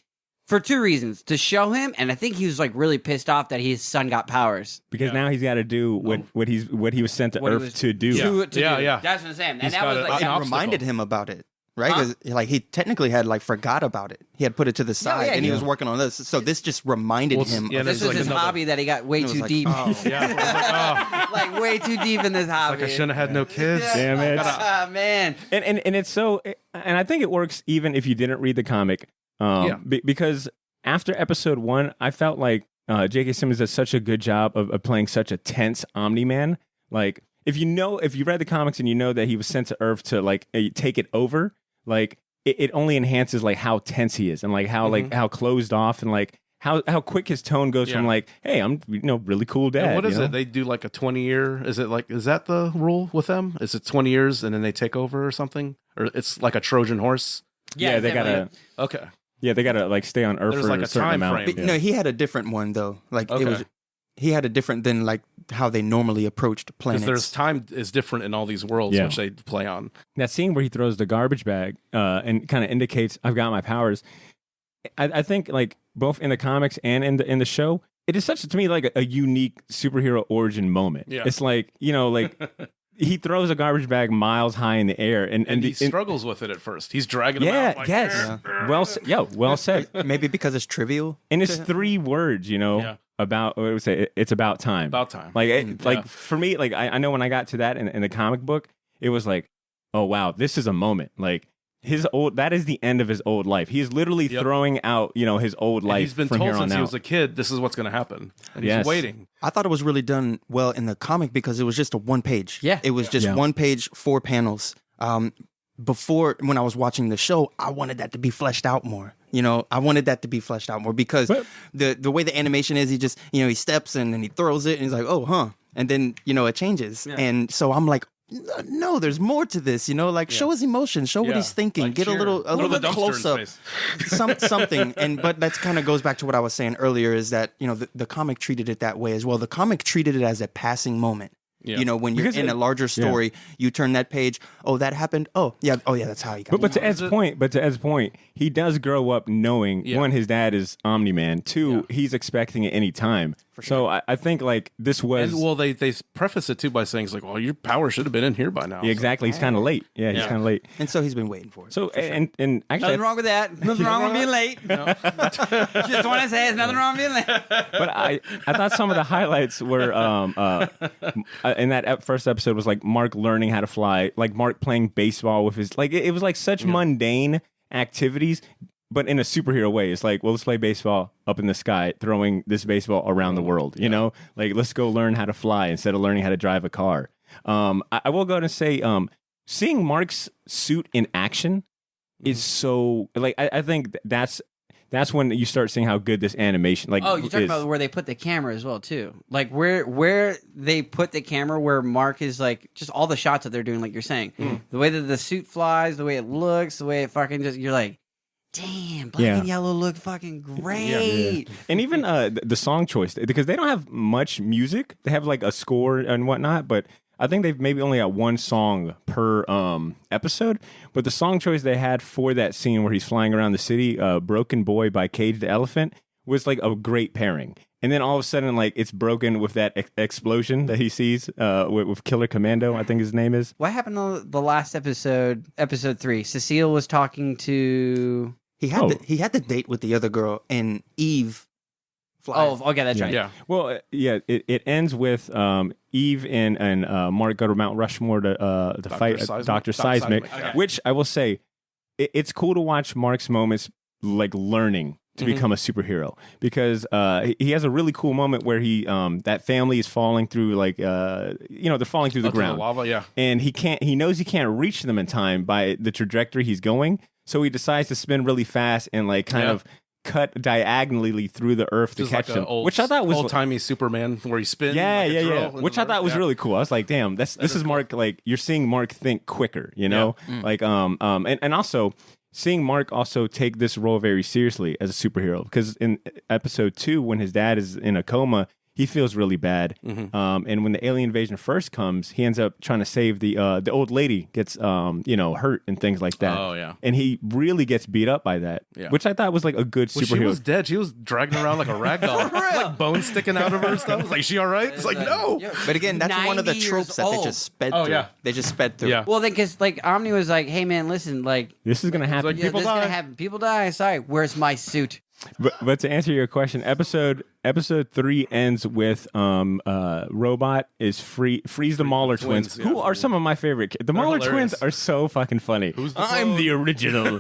For 2 reasons. To show him, and I think he was like really pissed off that his son got powers. Because now he's got to do what he was sent to Earth to do. To do. Yeah. That's what I'm saying. And He's that was got like an It obstacle. reminded him about it, right? 'Cause, like he technically had like forgot about it. He had put it to the side, yeah, and he yeah. was working on this. So this just reminded him. yeah, of this there's is like his another- hobby that he got way It was too like, deep. oh. Yeah. I was like, oh, Like way too deep in this hobby. like I shouldn't have had no kids. Damn it. Ah, man. And it's so, and I think it works even if you didn't read the comic, because after episode 1, I felt like J.K. Simmons does such a good job of playing such a tense Omni-Man. Like if you read the comics and you know that he was sent to Earth to like take it over, like it only enhances like how tense he is and like how like how closed off and like how quick his tone goes from like, hey, I'm really cool dad. And what is you know? it? They do like a 20-year. Is that the rule with them? Is it 20 years and then they take over or something? Or it's like a Trojan horse? Yeah, they gotta. Okay. Yeah, they gotta like stay on Earth There's for like a a certain time amount. frame. Yeah. No, he had a different one though. Like Okay. it was, he had a different than like how they normally approached planets. Because there's time is different in all these worlds, Yeah. which they play on. That scene where he throws the garbage bag and kind of indicates I've got my powers. I think like both in the comics and in the show, it is such to me like a unique superhero origin moment. Yeah. It's like like he throws a garbage bag miles high in the air and And he struggles with it at first. He's dragging him yeah, out. Like, yes, well said. maybe because it's trivial. And it's 3 words, Yeah. about what would we say? It's about time. About time. Like, Yeah. for me, like I know when I got to that in the comic book, it was like, oh wow, this is a moment. Like that is the end of his old life. He's literally throwing out, his old And life. he's been from told here on since he out. was a kid, this is what's going to happen. And Yes. he's waiting. I thought it was really done well in the comic because it was just a 1 page. Yeah. It was just Yeah. 1 page, 4 panels. Before, when I was watching the show, I wanted that to be fleshed out more. I wanted that to be fleshed out more because But- the way the animation is, he just, he steps and then he throws it and he's like, oh, huh. And then, it changes. Yeah. And so I'm like, no, there's more to this, like show his emotion, show what Yeah. he's thinking, Like get a cheer. little Throw the bit dumpster close in up, space. something. But that's kind of goes back to what I was saying earlier is that, the comic treated it that way as well. The comic treated it as a passing moment. Yeah. When you're Because in a larger story, you turn that page. Oh, that happened. Oh, yeah. That's how you got. But to Ed's point, he does grow up knowing one, his dad is Omni-Man. 2, he's expecting at any time. So I think like this was And, well, they preface it too by saying, it's like, well, your power should have been in here by now. yeah, exactly. He's kind of late. Yeah, he's Yeah. kind of late. And so he's been waiting for it. So and actually, Nothing wrong with that. Nothing wrong with being late. Just want to say there's nothing wrong with being late. but I thought some of the highlights were in that first episode was like Mark learning how to fly, like Mark playing baseball with his like it was like such mundane activities, but in a superhero way. It's like, well, let's play baseball up in the sky, throwing this baseball around the world. Like let's go learn how to fly instead of learning how to drive a car. I will go ahead and say, seeing Mark's suit in action is so like I think that's when you start seeing how good this animation like Oh, you're talking is. about where they put the camera as well too. Like where they put the camera, where Mark is like just all the shots that they're doing, like you're saying, the way that the suit flies, the way it looks, the way it fucking just you're like, damn, black and yellow look fucking great. And even the song choice, because they don't have much music. They have like a score and whatnot, but I think they've maybe only got 1 song per episode. But the song choice they had for that scene where he's flying around the city, Broken Boy by Cage the Elephant, was like a great pairing. And then all of a sudden, like, it's broken with that explosion that he sees with Killer Commando, I think his name is. What happened on the last episode, episode 3? Cecile was talking to... He had the date with the other girl, and Eve. Oh, okay, that's right. Yeah. Well, it ends with Eve and Mark go to Mount Rushmore to fight Dr. Seismic, Okay. which I will say, it's cool to watch Mark's moments like learning to become a superhero, because he has a really cool moment where he that family is falling through like they're falling through the Up to ground, lava, yeah. and he knows he can't reach them in time by the trajectory he's going, so he decides to spin really fast and like kind of cut diagonally through the earth to Just catch like them, old, which I thought was old-timey Superman where he spins. yeah, like a drill in which the I thought earth. was Yeah. really cool. I was like, damn, this is Mark. Like, you're seeing Mark think quicker, like and also seeing Mark also take this role very seriously as a superhero, because in episode 2, when his dad is in a coma, he feels really bad. And when the alien invasion first comes, he ends up trying to save the old lady gets hurt and things like that. Oh, yeah. And he really gets beat up by that, which I thought was like a good Well, superhero. she was dead. She was dragging around like a rag doll. Like bones sticking out of her and stuff. I was like, is she all right? It's like, no. But again, that's one of the 90 tropes that years they just sped Oh, through. yeah. They just sped through. Yeah. Well, then, because like Omni was like, "Hey, man, listen, like, This is gonna happen. like, people this is gonna die. happen. People die. Sorry, where's my suit?" But to answer your question, episode 3 ends with Robot is freeze the Mauler twins, yeah. who are some of my favorite. The Mauler hilarious. twins are so fucking funny. I'm the original.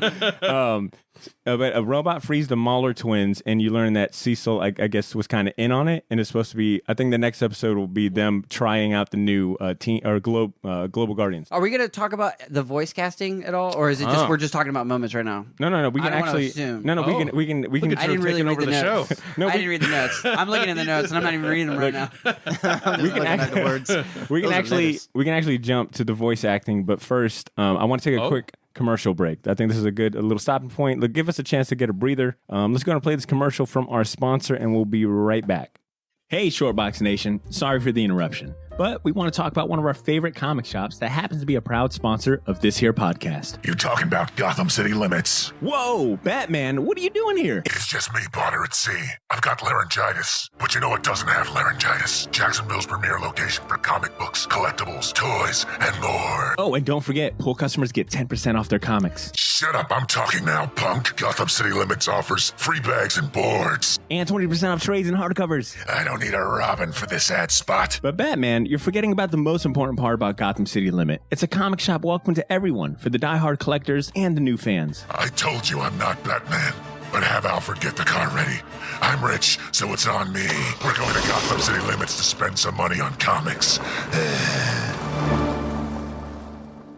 But a Robot frees the Mauler twins, and you learn that Cecil, I guess, was kind of in on it, and it's supposed to be. I think the next episode will be them trying out the new Global Guardians. Are we gonna talk about the voice casting at all, or is it just we're just talking about moments right now? No. We I can don't wanna actually. assume. No. We can. I didn't really read over the the show. notes. No, I didn't read the notes. I'm looking at the notes, and I'm not even reading them right now. We can Looking at the words. We can Those are actually letters. we can actually jump to the voice acting, but first, I want to take a quick commercial break. I think this is a little stopping point. Look, give us a chance to get a breather. Let's go and play this commercial from our sponsor, and we'll be right back. Hey, Shortbox Nation. Sorry for the interruption, but we want to talk about one of our favorite comic shops that happens to be a proud sponsor of this here podcast. You talking about Gotham City Limits? Whoa, Batman, what are you doing here? It's just me, Potter at sea. I've got laryngitis. But you know what doesn't have laryngitis? Jacksonville's premier location for comic books, collectibles, toys, and more. Oh, and don't forget, Pool customers get 10% off their comics. Shut up, I'm talking now, punk. Gotham City Limits offers free bags and boards. And 20% off trades and hardcovers. I don't need a Robin for this ad spot. But Batman, you're forgetting about the most important part about Gotham City Limit. It's a comic shop welcome to everyone, for the diehard collectors and the new fans. I told you I'm not Batman. But have Alfred get the car ready. I'm rich, so it's on me. We're going to Gotham City Limits to spend some money on comics.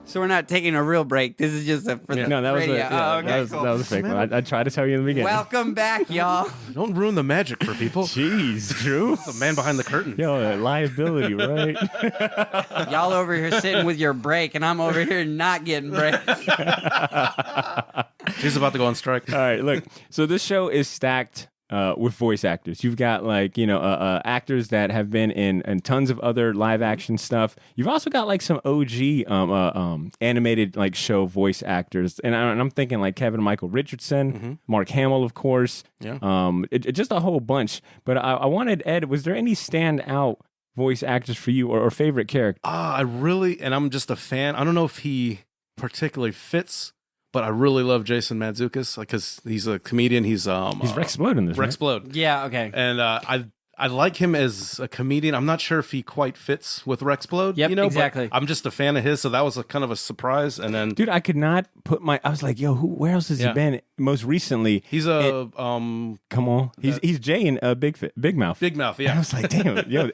So we're not taking a real break. This is just for the No, that was radio. that was a fake one. I tried to tell you in the beginning. Welcome back, y'all. Don't ruin the magic for people. Jeez, Drew. The man behind the curtain. Yo, liability, right? Y'all over here sitting with your break, and I'm over here not getting breaks. She's about to go on strike. All right, look. So this show is stacked with voice actors. You've got actors that have been in tons of other live action stuff. You've also got like some OG animated like show voice actors, and I'm thinking like Kevin Michael Richardson, Mark Hamill, of course. Yeah. Just a whole bunch. But I wanted, Ed, was there any standout voice actors for you or favorite character? And I'm just a fan. I don't know if he particularly fits, but I really love Jason Mantzoukas because he's a comedian. He's Rex Splode in this. Rex Right? Splode. Yeah, okay. And I like him as a comedian. I'm not sure if he quite fits with Rex Splode. Yep, but exactly. I'm just a fan of his, so that was a kind of a surprise. And then, Dude, I could not put I was like, yo, where else has he been? Most recently, he's come on, he's Jay in Big Mouth. Big Mouth. And I Yeah, was like, damn, yo,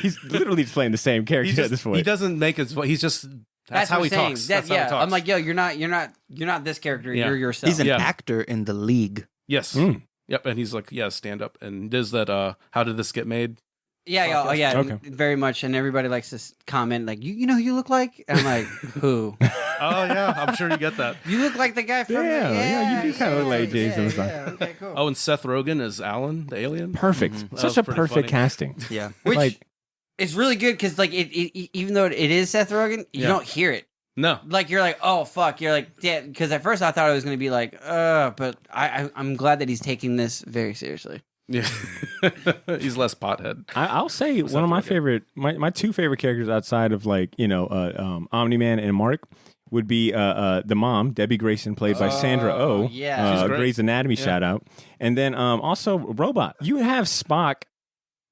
he's literally just playing the same character at this point. he doesn't make his. He's just that's how what he I'm talks. saying. That's how he talks. I'm like, yo, you're not this character. Yeah. You're yourself. He's an Yeah. actor in the league. yes, Mm. yep. And he's like, stand up and does that. How did this get made? Yeah, oh, yeah, Okay. very much. And everybody likes to comment like, you know who you look like? And I'm like, who? Oh yeah, I'm sure you get that. You look like the guy from Yeah, you do kinda look like Jason or something. Yeah, okay, cool. Oh, and Seth Rogen as Alan, the alien. Perfect. That Such was a pretty perfect funny. casting. Yeah. Which like- it's really good because like it even though it is Seth Rogen, you Yeah. don't hear it. No, Like you're like, oh fuck, you're like, yeah. Because at first I thought it was gonna be like, but I'm glad that he's taking this very seriously. yeah, he's less pothead. I'll say one of my favorite, my two favorite characters outside of like Omni-Man and Mark would be the mom, Debbie Grayson, played by Sandra Oh. yeah. She's great. Grey's Anatomy shout out, and then also Robot. You have Spock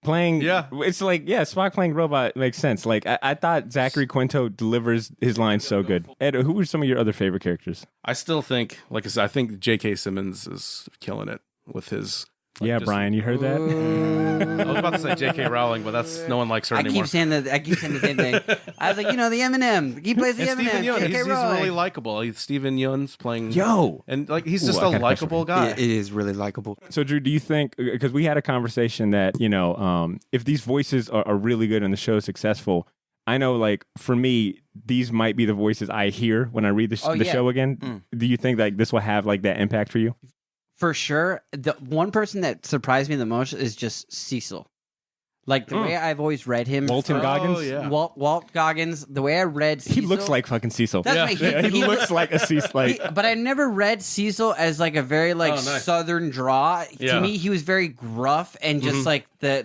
playing. Yeah. It's like Spock playing Robot makes sense. Like I thought Zachary Quinto delivers his lines so good. Ed, who were some of your other favorite characters? I still think, like I said, I think J.K. Simmons is killing it with his. Like, Yeah, just- Brian, you heard that? I was about to say J.K. Rowling, but that's no one likes her I anymore. keep saying the same thing. I was like, the Eminem. He plays the And Eminem. Stephen Yeun, J.K. he's Rowling. really likable. Stephen Yeun's playing. Yo. And like he's Ooh, just I a got a question likable for guy. It is really likable. So, Drew, do you think, because we had a conversation that, if these voices are really good and the show is successful, I know, like, for me, these might be the voices I hear when I read the yeah. show again. Do you think, like, this will have, like, that impact for you? For sure. The one person that surprised me the most is just Cecil. Like the way I've always read him. Walton Goggins? Oh, yeah. Walt Goggins. The way I read Cecil. He looks like fucking Cecil. That's right. He looks like a Cecil. Like, But I never read Cecil as like a very like nice. southern draw. Yeah. To me, he was very gruff and just like the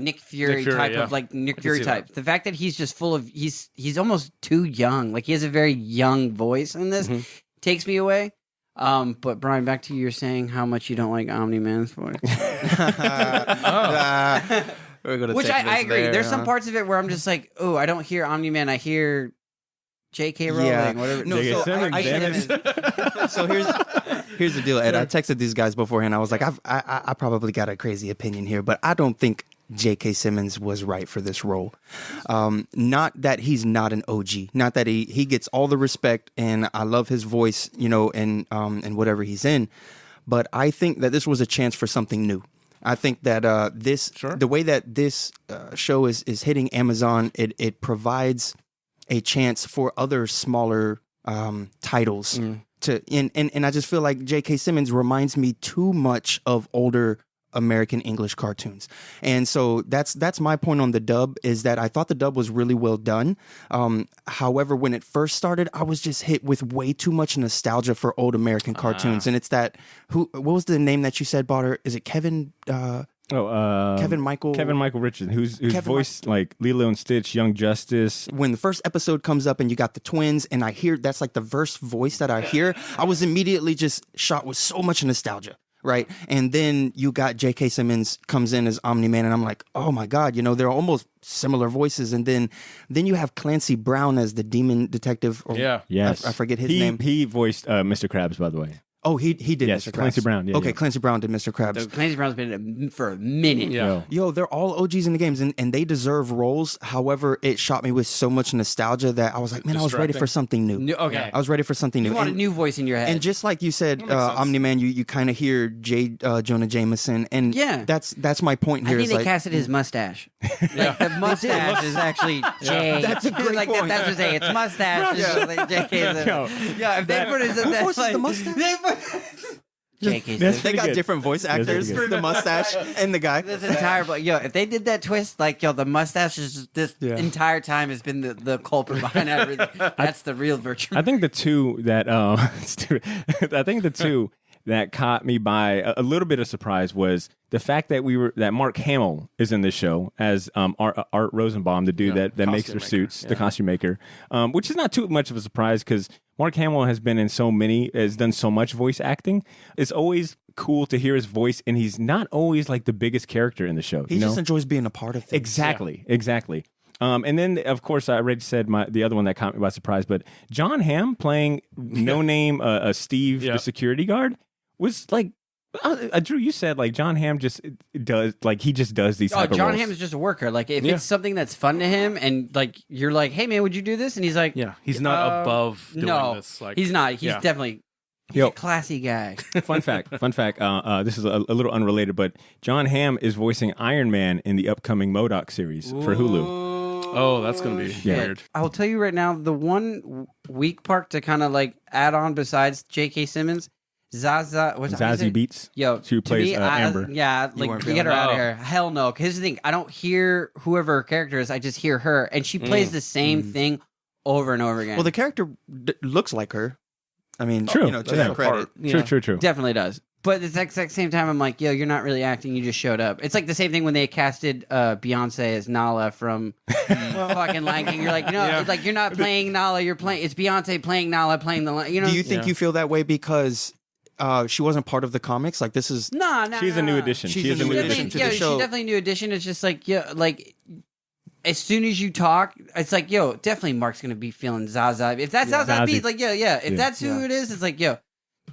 Nick Fury Fury, type yeah. of like Nick can Fury see type. The fact that he's just full of he's almost too young. Like he has a very young voice in this takes me away. But Brian, back to you saying how much you don't like Omni-Man's voice. Which I agree. There's some parts of it where I'm just like, oh, I don't hear Omni-Man. I hear J.K. Rowling, Yeah. whatever. No, J.K. so Simmons, I damn should- so here's the deal, Ed. I texted these guys beforehand. I was like, I probably got a crazy opinion here, but I don't think J.K. Simmons was right for this role. Not that he's not an OG, not that he gets all the respect, and I love his voice, and whatever he's in. But I think that this was a chance for something new. I think that the way that this show is hitting Amazon, it provides a chance for other smaller titles to and I just feel like J.K. Simmons reminds me too much of older American English cartoons. And so that's my point on the dub, is that I thought the dub was really well done. However, when it first started, I was just hit with way too much nostalgia for old American cartoons. And it's that what was the name that you said, Botter? Is it Kevin Kevin Michael Richardson, who's voiced like Lilo and Stitch, Young Justice. When the first episode comes up and you got the twins, and I hear that's like the first voice that I hear, I was immediately just shot with so much nostalgia. Right. And then you got J.K. Simmons comes in as Omni-Man, and I'm like, oh my God, they're almost similar voices. And then you have Clancy Brown as the demon detective. Yes. I forget his name. He voiced Mr. Krabs, by the way. Oh, he did Yes, Mr. Krabs. Clancy Brown. Yeah, okay, yeah. Clancy Brown did Mr. Krabs. So Clancy Brown's been in it for a minute. Yeah. Yo, they're all OGs in the games, and they deserve roles. However, it shot me with so much nostalgia that I was like, man, I was ready for something new. Okay. I was ready for something new. You want a And- new voice in your head. And just like you said, Omni-Man, you kind of hear Jonah Jameson, and Yeah. that's my point I here. think is they like, casted his mustache. Like the mustache is actually Jay. That's a great like point. That's what they say. It's mustache. It's just like JK's. Yeah, if they put it in that, course it's the mustache. They put JK's. That's they pretty got good. different voice That's pretty actors good. for the mustache and the guy. This entire, but if they did that twist, like the mustache is just, this entire time has been the culprit behind everything. That's the real virtue. I think the two that that caught me by a little bit of surprise was the fact that Mark Hamill is in this show as Art Rosenbaum, the dude that makes their costume suits, maker, the costume maker, which is not too much of a surprise because Mark Hamill has been in has done so much voice acting. It's always cool to hear his voice, and he's not always like the biggest character in the show. He just enjoys being a part of things. Exactly. And then, of course, I already said the other one that caught me by surprise, but John Hamm playing No Name Steve, the security guard, was like, Drew, you said like John Hamm just does these type of John roles. Hamm is just a worker. Like if it's something that's fun to him, and like you're like, hey man, would you do this? And he's like, he's not above doing no, this. Like, he's not. He's definitely a classy guy. Fun fact. This is a little unrelated, but John Hamm is voicing Iron Man in the upcoming MODOK series for Hulu. Oh, that's gonna be weird. I will tell you right now, the one weak part to kind of like add on besides J.K. Simmons, Zazie Beetz. Yo, She to plays me, Amber. like weren't you get her feeling out of it? here. Hell no. Because here's the thing, I don't hear whoever her character is. I just hear her, and she plays the same thing over and over again. Well, the character looks like her. I mean, True. to Yeah. her credit. True. definitely does. But at the exact same time, I'm like, yo, you're not really acting. You just showed up. It's like the same thing when they casted Beyonce as Nala from fucking Lion King. You're like, no, it's like you're not playing Nala. It's Beyonce playing Nala, playing the. Do you think you feel that way because she wasn't part of the comics? Like this is No. She's a new addition. She's She is a a new new addition addition. to the show. She's definitely a new addition. It's just like, like as soon as you talk, it's like, yo, definitely Mark's gonna be feeling Zaza. If that's Zaza Zazie. Beetz, like, if that's who it is, it's like, yo,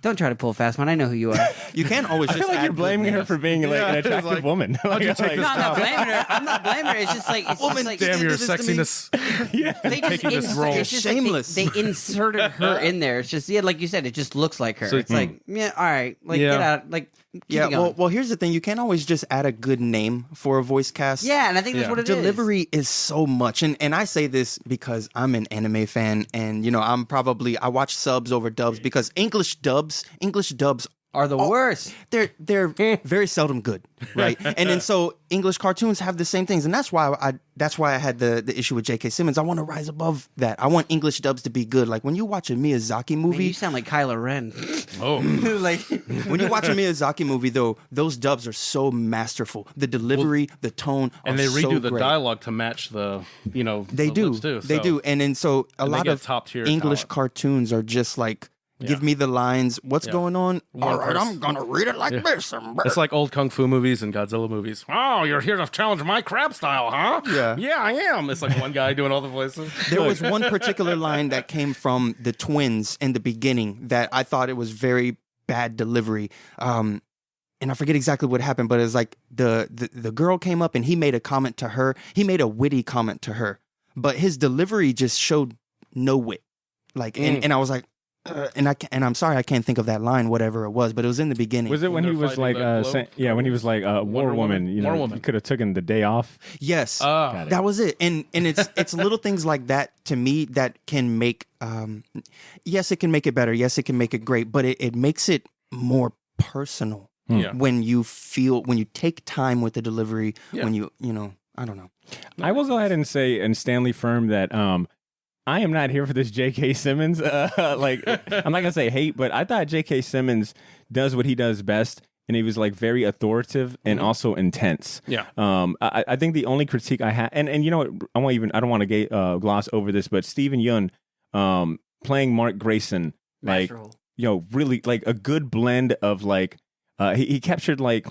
don't try to pull a fast one. I know who you are. you can't always. I Just feel like add you're good blaming her names. for being like an it's attractive like, woman. how'd you take Like, this No, I'm not blaming her. I'm not blaming her. It's just like it's Woman, just like Damn did your this to me. sexiness. yeah. they just taking this role. It's just like Shameless. they inserted her in there. It's just like you said, it just looks like her. So- It's like, all right, like get out, like keep Yeah, it going. well, here's the thing. You can't always just add a good name for a voice cast. Yeah, and I think that's what it is. Delivery is so much, and I say this because I'm an anime fan, and I watch subs over dubs because English dubs are the worst. They're very seldom good, right? And then so English cartoons have the same things, and that's why I had the issue with J.K. Simmons. I want to rise above that. I want English dubs to be good. Like when you watch a Miyazaki movie, Man, you sound like Kylo Ren. Oh, Like when you watch a Miyazaki movie, though, those dubs are so masterful. The delivery, the tone, and they are redo so the great. dialogue to match the They the do, lips too, they so- do, and then so a And they lot get of top-tier English talent. cartoons are just like. Give me the lines. What's going on? All right, I'm gonna read it like this. It's like old kung fu movies and Godzilla movies. Oh, you're here to challenge my crab style, huh? Yeah, I am. It's like one guy doing all the voices. There was one particular line that came from the twins in the beginning that I thought it was very bad delivery. And I forget exactly what happened, but it was like the girl came up and he made a comment to her. He made a witty comment to her, but his delivery just showed no wit. Like, and I was like, and I'm sorry I can't think of that line, whatever it was, but it was in the beginning. Was it when he they're was fighting like, the globe? when he was like, War Woman, you know, War Woman. he could have taken the day off. Yes, Got it. that was it. And it's little things like that to me that can make, yes, it can make it better. Yes, it can make it great, but it makes it more personal. Yeah. When you take time with the delivery, when you know, I don't know. I will go ahead and say and Stanley Firm that I am not here for this J.K. Simmons. Like, I'm not gonna say hate, but I thought J.K. Simmons does what he does best, and he was like very authoritative and also intense. Yeah. I think the only critique I had, and you know what, I don't want to gloss over this, but Steven Yeun, playing Mark Grayson, like, really like a good blend of like. He captured like,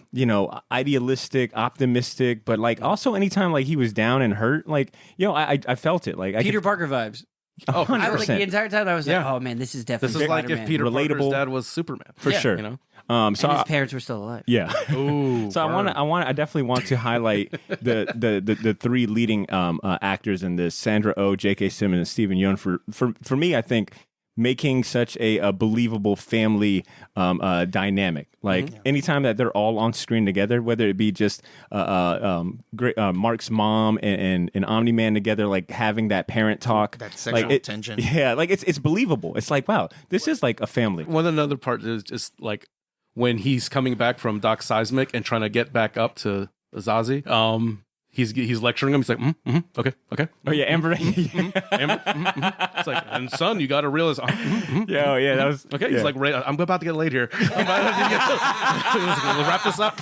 idealistic, optimistic, but like also anytime like he was down and hurt, like, I felt it. Like Peter Parker vibes. Oh, I was like the 100%. entire time I was like, Yeah. oh man, this is definitely This is like Spider-Man. if Peter Relatable. Parker's dad was Superman. for sure. You know? and So his parents were still alive. yeah. Ooh. So I definitely want to highlight the three leading actors in this: Sandra Oh, J.K. Simmons, and Steven Yeun. For me, I think making such a believable family dynamic. Like anytime that they're all on screen together, whether it be just Mark's mom and Omni-Man together, like having that parent talk, That sexual like tension. Yeah, like it's believable. It's like, wow, this is like a family. One another part is just like when he's coming back from Doc Seismic and trying to get back up to Azazi. He's lecturing him. He's like, okay. Oh yeah, Amber. It's like, and son, you got to realize. Yeah, that was Okay, yeah. he's like, I'm about to get laid here. Wrap this up.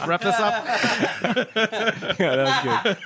Yeah, that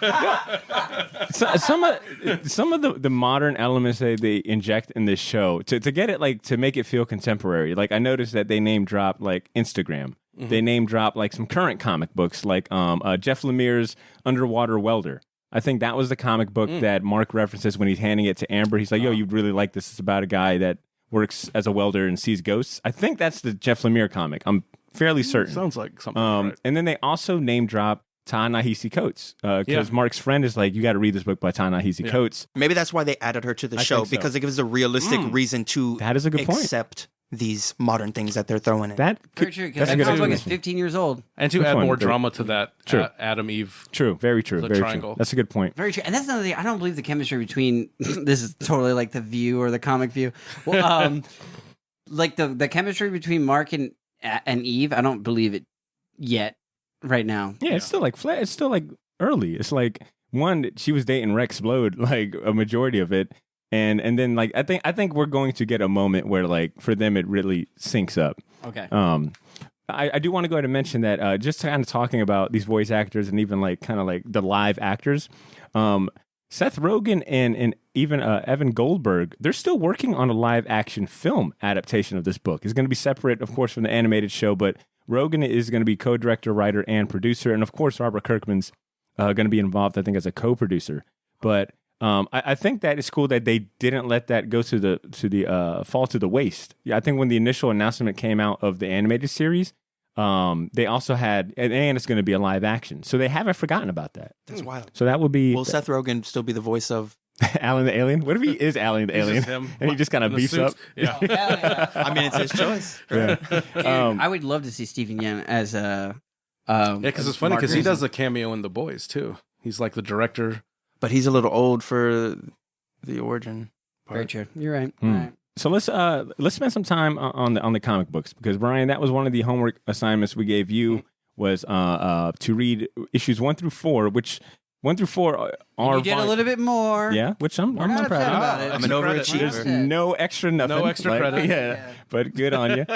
was good. Some of the modern elements that they inject in this show to get it like to make it feel contemporary. Like I noticed that they name drop like Instagram. They name drop like some current comic books, like Jeff Lemire's Underwater Welder. I think that was the comic book that Mark references when he's handing it to Amber. He's like, "Yo, you'd really like this. It's about a guy that works as a welder and sees ghosts." I think that's the Jeff Lemire comic. I'm fairly certain. Sounds like something. Right. And then they also name drop Ta-Nehisi Coates because Mark's friend is like, "You got to read this book by Ta-Nehisi Coates." Maybe that's why they added her to the show, think so. because it gives a realistic reason to That is a good point. accept these modern things that they're throwing in. That Very could, true. that's Because a that good comic book is explanation. 15 years old. And to Good add point. more Very- drama to that True. Adam Eve. True, very true, The very triangle. true. That's a good point. Very true. And that's another thing. I don't believe the chemistry between this is totally like the View or the comic View. Well, like the chemistry between Mark and Eve. I don't believe it yet. Right now. Yeah, it's still like it's still like early. It's like one, she was dating Rex Blode like a majority of it, and then like I think we're going to get a moment where like for them it really syncs up. Okay. I do want to go ahead and mention that just kind of talking about these voice actors and even like kind of like the live actors. Seth Rogen and even Evan Goldberg, they're still working on a live action film adaptation of this book. It's going to be separate, of course, from the animated show, but Rogen is going to be co-director, writer, and producer. And of course, Robert Kirkman's going to be involved, I think, as a co-producer. But I think that it's cool that they didn't let that go to the fall to the waste. Yeah, I think when the initial announcement came out of the animated series, they also had, and it's going to be a live action. So they haven't forgotten about that. That's wild. So that would be Will Seth Rogen still be the voice of? Alan the Alien? What if he is Alan the It's Alien? just him. And he just kind of In the beefs suits. up? Yeah. I mean, it's his choice. Yeah. Dude, I would love to see Steven Yeun as a. Yeah, because it's funny Mark because he Grayson. does a cameo in The Boys too. He's like the director. But he's a little old for the origin part. Very true. You're right. Hmm. All right. So let's spend some time on the comic books, because Brian, that was one of the homework assignments we gave you, was to read issues 1 through 4, which 1 through 4 are You did a little bit more. Yeah, which I'm We're not not proud upset of. about it. I'm an overachiever. There's no extra nothing. No extra credit. Yeah, but good on you.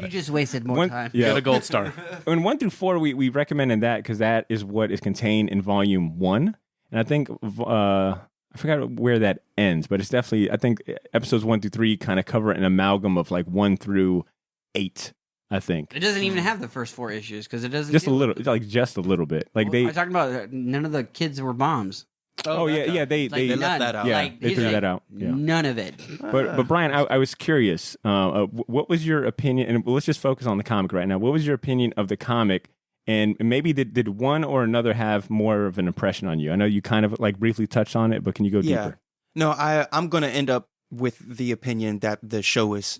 You just wasted more time. You get a gold star. In 1 through 4, we recommended that because that is what is contained in volume 1, and I think I forgot where that ends, but it's definitely, I think episodes 1 through 3 kind of cover an amalgam of like 1 through 8. I think It doesn't even have the first 4 issues because it doesn't. just a little, like just a little bit. Like I'm talking about none of the kids were bombs. Oh yeah, they Like, left none. that out. Yeah, Like, they he's threw like, that out. Yeah. None of it. But Brian, I was curious. What was your opinion? And let's just focus on the comic right now. What was your opinion of the comic? And maybe did one or another have more of an impression on you? I know you kind of like briefly touched on it, but can you go deeper? No, I'm going to end up with the opinion that the show is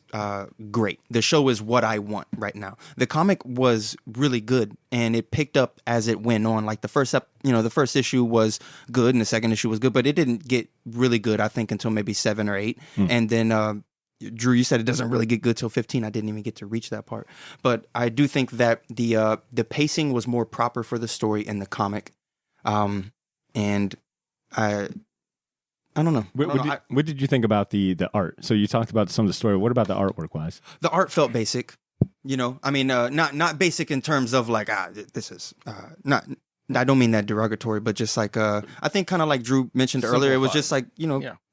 great. The show is what I want right now. The comic was really good, and it picked up as it went on. Like the first issue was good, and the second issue was good, but it didn't get really good, I think, until maybe 7 or 8. And then Drew, you said it doesn't really get good till 15. I didn't even get to reach that part, but I do think that the pacing was more proper for the story in the comic, and I don't know. What did you think about the art? So you talked about some of the story. What about the artwork wise? The art felt basic. I mean, not basic in terms of like this is not. I don't mean that derogatory, but just like I think kind of like Drew mentioned earlier, it was just like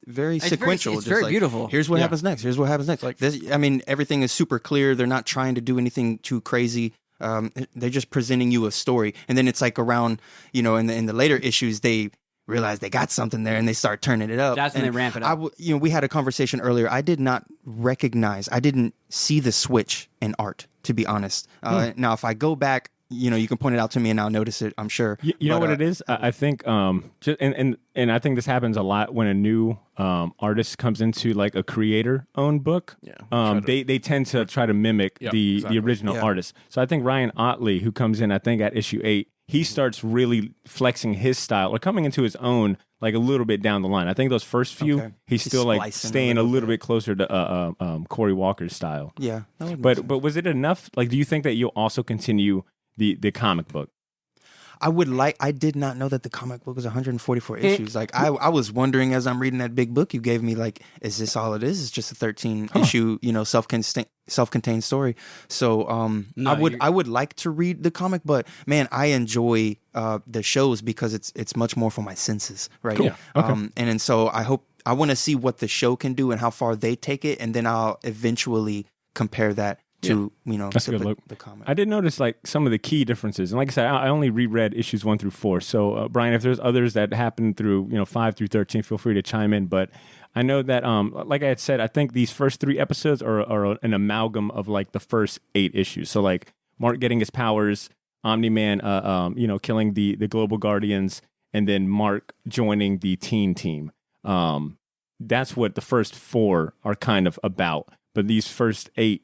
very sequential. It's very like, beautiful. Here's what happens next. Here's what happens next. Like this, I mean, everything is super clear. They're not trying to do anything too crazy. They're just presenting you a story, and then it's like around in the later issues they realize they got something there and they start turning it up. That's when they ramp it up. We had a conversation earlier. I did not I didn't see the switch in art, to be honest. Now, if I go back, you can point it out to me and I'll notice it, I'm sure. You know what it is? I think, just, and I think this happens a lot when a new artist comes into like a creator-owned book. Yeah, they tend to try to mimic the original artist. So I think Ryan Otley, who comes in, I think at issue 8, he starts really flexing his style or coming into his own like a little bit down the line. I think those first few, he's still like staying a little bit closer to Corey Walker's style. Yeah. But was it enough? Like, do you think that you'll also continue the comic book? I did not know that the comic book was 144 issues. Like I was wondering as I'm reading that big book you gave me, like, is this all it is? It's just a 13 issue, self-contained story. So I would like to read the comic, but man, I enjoy the shows because it's much more for my senses, right? Cool. Okay. And so I want to see what the show can do and how far they take it, and then I'll eventually compare that to That's a good look. The comic. I did notice like some of the key differences, and like I said, I only reread issues 1 through 4. So Brian, if there's others that happen through 5 through 13, feel free to chime in. But I know that like I had said, I think these first 3 episodes are an amalgam of like the first 8 issues. So like Mark getting his powers, Omni-Man killing the Global Guardians, and then Mark joining the teen team. That's what the first 4 are kind of about. But these first 3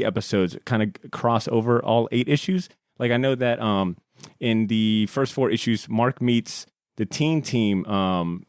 episodes kind of cross over all 8 issues. Like I know that in the first 4 issues, Mark meets the teen team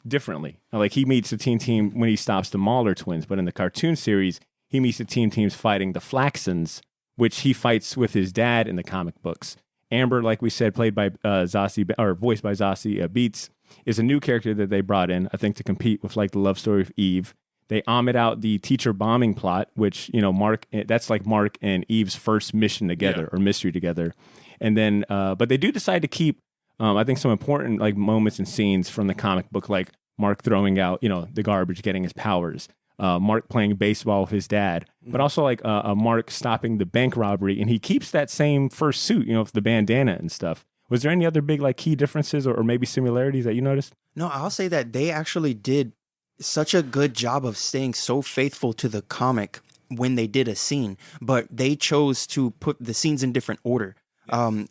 differently. Like he meets the teen team when he stops the Mauler twins. But in the cartoon series, he meets the teen teams fighting the Flaxons, which he fights with his dad in the comic books. Amber, like we said, played by voiced by Zazie Beetz, is a new character that they brought in, I think, to compete with like the love story of Eve. They omit out the teacher bombing plot, which, that's like Mark and Eve's first mission together or mystery together. And then, but they do decide to keep, I think, some important like moments and scenes from the comic book, like Mark throwing out, the garbage, getting his powers, Mark playing baseball with his dad, but also like Mark stopping the bank robbery. And he keeps that same first suit, with the bandana and stuff. Was there any other big like key differences or maybe similarities that you noticed? No, I'll say that they actually did such a good job of staying so faithful to the comic when they did a scene, but they chose to put the scenes in different order.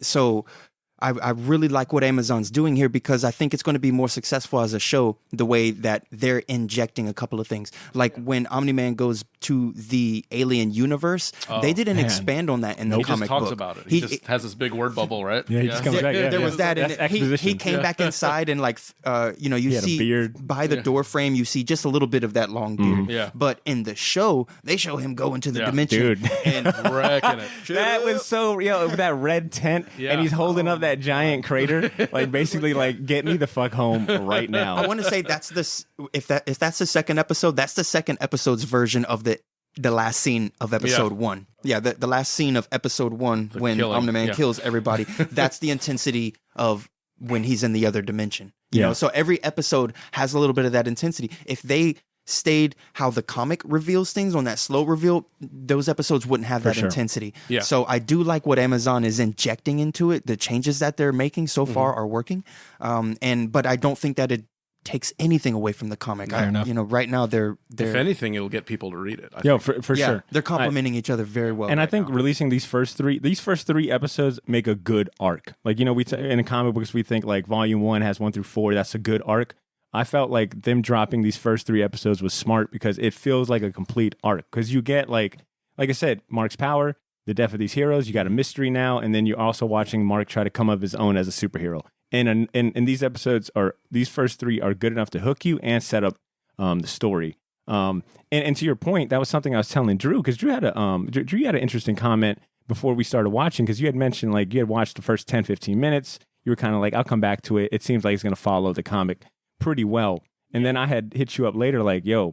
So I really like what Amazon's doing here because I think it's going to be more successful as a show the way that they're injecting a couple of things. Like when Omni-Man goes to the alien universe, they didn't expand on that in the He comic just talks book. about it. He just has this big word bubble, right? Yeah, he just comes back. Yeah, There was that, and That's he exposition. came back inside, and like you had a see beard. by the door frame, you see just a little bit of that long beard. Yeah. But in the show, they show him go into the dimension, Dude. and Wrecking it. That was so with that red tent, and he's holding up that giant crater, like basically like get me the fuck home right now. I want to say that's if that's the second episode, that's the second episode's version of the last scene of episode 1. Yeah, the last scene of episode 1 when killing. Omni-Man kills everybody. That's the intensity of when he's in the other dimension. You know, so every episode has a little bit of that intensity. If they stayed how the comic reveals things on that slow reveal, those episodes wouldn't have that intensity. Yeah. So I do like what Amazon is injecting into it. The changes that they're making so far are working. But I don't think that it takes anything away from the comic. Fair enough. You know, right now they're If anything, it'll get people to read it. I Yo, think. for sure. they're complementing each other very well. And I right think now. releasing these first three episodes make a good arc. Like, you know, in the comic books, we think like volume 1 has 1 through 4. That's a good arc. I felt like them dropping these first 3 episodes was smart because it feels like a complete arc. Because you get like I said, Mark's power, the death of these heroes. You got a mystery now, and then you're also watching Mark try to come up his own as a superhero. And these episodes these first 3 are good enough to hook you and set up the story. And to your point, that was something I was telling Drew, because Drew had an interesting comment before we started watching, because you had mentioned like you had watched the first 10, 15 minutes. You were kind of like, I'll come back to it. It seems like it's going to follow the comic pretty well. And then I had hit you up later like, yo,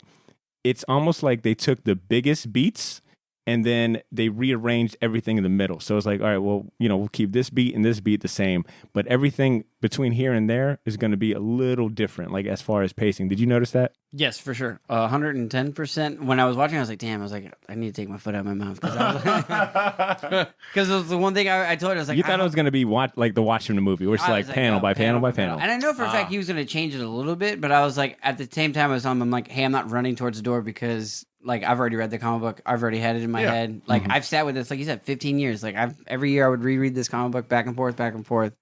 it's almost like they took the biggest beats and then they rearranged everything in the middle. So it's like, all right, well, you know, we'll keep this beat and this beat the same, but everything between here and there is going to be a little different, like as far as pacing. Did you notice that? Yes, for sure. 110%. When I was watching, I was like, damn, I need to take my foot out of my mouth. Because it was the one thing I told her, I was like, You thought it was going to be like the Watchmen the movie, where it's I like was panel no, by panel by panel. And I know for a fact he was going to change it a little bit, but I was like, at the same time I was on him, I'm like, hey, I'm not running towards the door because like I've already read the comic book. I've already had it in my head. Like I've sat with this, like you said, 15 years. Like every year I would reread this comic book back and forth.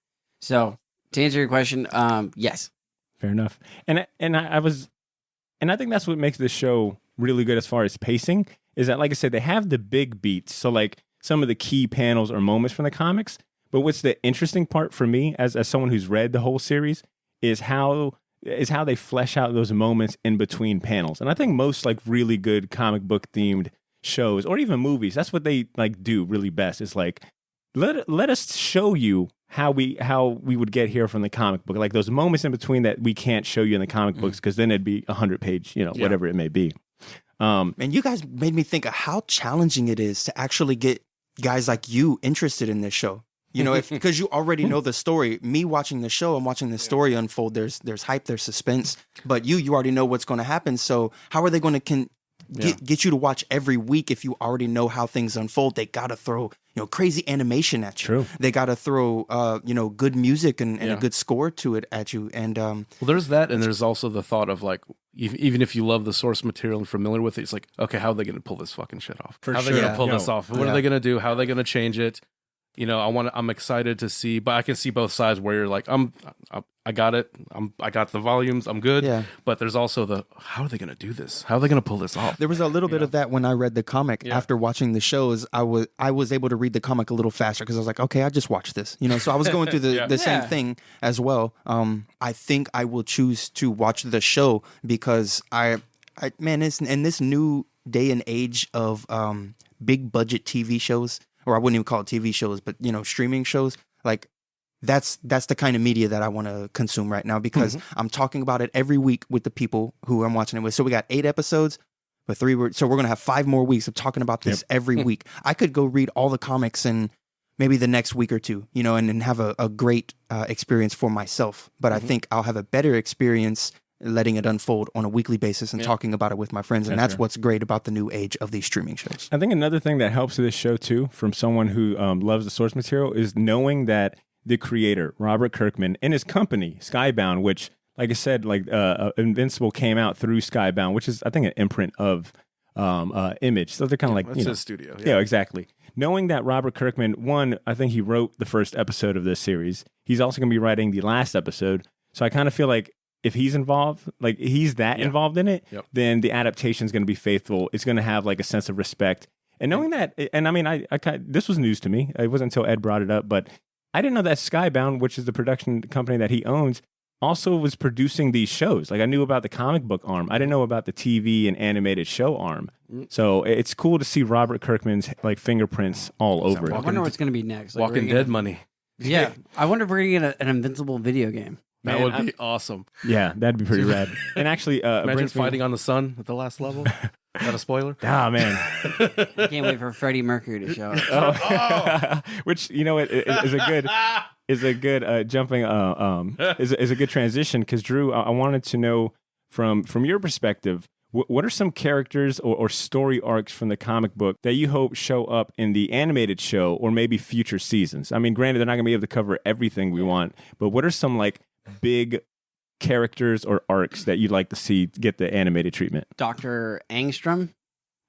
So to answer your question, yes. Fair enough. And I think that's what makes this show really good as far as pacing, is that, like I said, they have the big beats. So like some of the key panels or moments from the comics. But what's the interesting part for me as someone who's read the whole series is how they flesh out those moments in between panels. And I think most like really good comic book themed shows or even movies, that's what they like do really best. Is like let us show you how we would get here from the comic book, like those moments in between that we can't show you in the comic books, because then it'd be 100-page, whatever it may be. And you guys made me think of how challenging it is to actually get guys like you interested in this show. You know, because you already know the story. Me watching the show, I'm watching the story unfold. There's hype, there's suspense, but you already know what's going to happen. So how are they going to get you to watch every week if you already know how things unfold? They got to throw crazy animation at you. True. They got to throw good music and a good score to it at you. And well, there's that, and there's also the thought of like, even if you love the source material and familiar with it, it's like, okay, how are they going to pull this fucking shit off? How are they going to pull this off? What are they going to do? How are they going to change it? I'm excited to see, but I can see both sides where you're like, I got it. I got the volumes. I'm good. Yeah. But there's also how are they going to do this? How are they going to pull this off? There was a little bit of that when I read the comic. After watching the shows, I was able to read the comic a little faster because I was like, okay, I just watched this. So I was going through the same thing as well. I think I will choose to watch the show because it's in this new day and age of big budget TV shows, or I wouldn't even call it TV shows, but streaming shows. Like that's the kind of media that I want to consume right now, because I'm talking about it every week with the people who I'm watching it with. So we got 8 episodes, but 3 so we're gonna have 5 more weeks of talking about this every week. I could go read all the comics in maybe the next week or two, and have a great experience for myself. But I think I'll have a better experience letting it unfold on a weekly basis and talking about it with my friends. And that's what's great about the new age of these streaming shows. I think another thing that helps with this show too, from someone who loves the source material, is knowing that the creator, Robert Kirkman, and his company, Skybound, which, like I said, Invincible came out through Skybound, which is, I think, an imprint of Image. So they're kind of like, that's his studio. Yeah, exactly. knowing that Robert Kirkman, one, I think he wrote the first episode of this series. He's also going to be writing the last episode. So I kind of feel like if he's involved, like he's that involved in it, then the adaptation is going to be faithful. It's going to have like a sense of respect. And knowing that, and I mean, this was news to me. It wasn't until Ed brought it up, but I didn't know that Skybound, which is the production company that he owns, also was producing these shows. Like I knew about the comic book arm. I didn't know about the TV and animated show arm. So it's cool to see Robert Kirkman's like fingerprints all over it. I wonder what's going to be next. Like, Walking Dead money. Yeah. I wonder if we're going to get an Invincible video game. That would be awesome. Yeah, that'd be pretty rad. And actually, imagine fighting on the sun at the last level. Not a spoiler. Ah, man. I can't wait for Freddie Mercury to show up. Which, you know, is a good jumping is a good transition because Drew, I wanted to know from your perspective, what are some characters or story arcs from the comic book that you hope show up in the animated show or maybe future seasons? I mean, granted, they're not going to be able to cover everything we want, but what are some like big characters or arcs that you'd like to see get the animated treatment? Dr. Angstrom,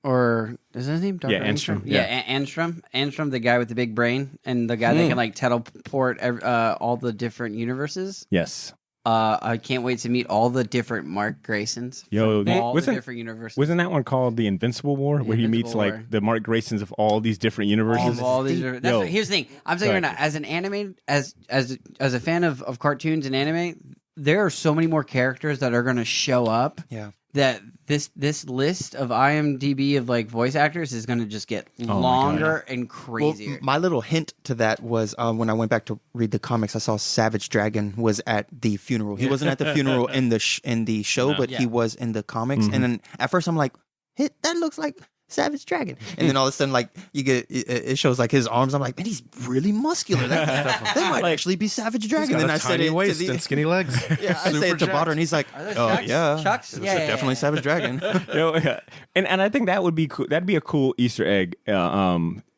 or is that his name? Dr. Angstrom. Yeah, Angstrom. Angstrom, the guy with the big brain, and the guy that can like teleport all the different universes. Yes. I can't wait to meet all the different Mark Graysons. Yo, all the different universes. Wasn't that one called the Invincible War, where he meets like the Mark Graysons of all these different universes? All these different, here's the thing. I'm saying right now, as an anime, as a fan of cartoons and anime, there are so many more characters that are going to show up. Yeah. That this list of IMDb of like voice actors is going to just get longer and crazier. Well, my little hint to that was when I went back to read the comics, I saw Savage Dragon was at the funeral. He wasn't at the funeral in the show, but he was in the comics. And then at first I'm like, that looks like Savage Dragon. And then all of a sudden, like, you get it shows like his arms. I'm like, man, he's really muscular. That might actually be Savage Dragon. He's got and a I said tiny it waist to the, and skinny legs. Yeah, I say it to Botter, and he's like, oh yeah, Chucks? It's Yeah, definitely Savage Dragon. And I think that would be cool. That'd be a cool Easter egg.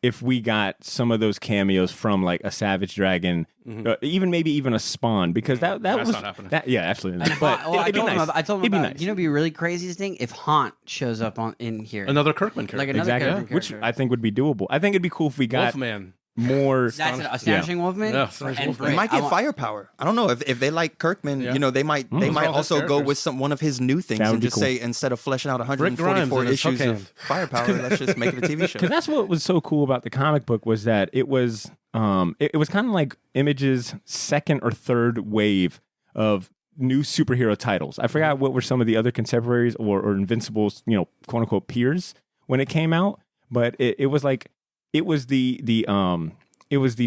If we got some of those cameos from like a Savage Dragon, maybe even a Spawn, because that That's was not happening. Yeah, absolutely. But I told him about It'd be nice. you know, it'd be really craziest thing if Haunt shows up in here. Another Kirkman character. Like another Exactly, Kirkman which character. I think would be doable. I think it'd be cool if we got Wolfman. more. That's an astonishing Wolfman. Yeah, Astonishing And Wolfman. It might get firepower. I don't know if they like Kirkman. Yeah. You know, they might all his also go characters. with one of his new things That would and be just cool. say instead of fleshing out Grimes 144 and his issues hook of firepower, let's just make it a TV show. Because that's what was so cool about the comic book was that it was it was kind of like Image's second or third wave of new superhero titles. I forgot what were some of the other contemporaries or Invincible's, you know, quote unquote peers when it came out, but it was like it was the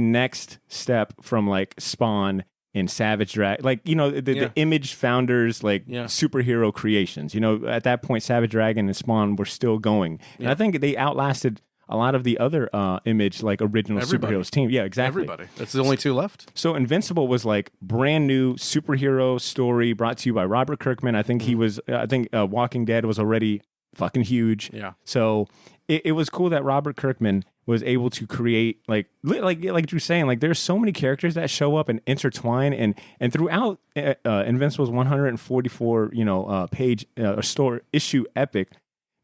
next step from like Spawn and Savage Dragon, like, you know, the Image founders, like superhero creations. You know, at that point, Savage Dragon and Spawn were still going, and I think they outlasted a lot of the other Image like original superheroes team. Yeah, exactly. Everybody. That's the only two left. So Invincible was like brand new superhero story brought to you by Robert Kirkman. I think he was. I think Walking Dead was already fucking huge. Yeah. So it was cool that Robert Kirkman was able to create like Drew's saying, like there's so many characters that show up and intertwine and throughout Invincible's 144 page story issue epic.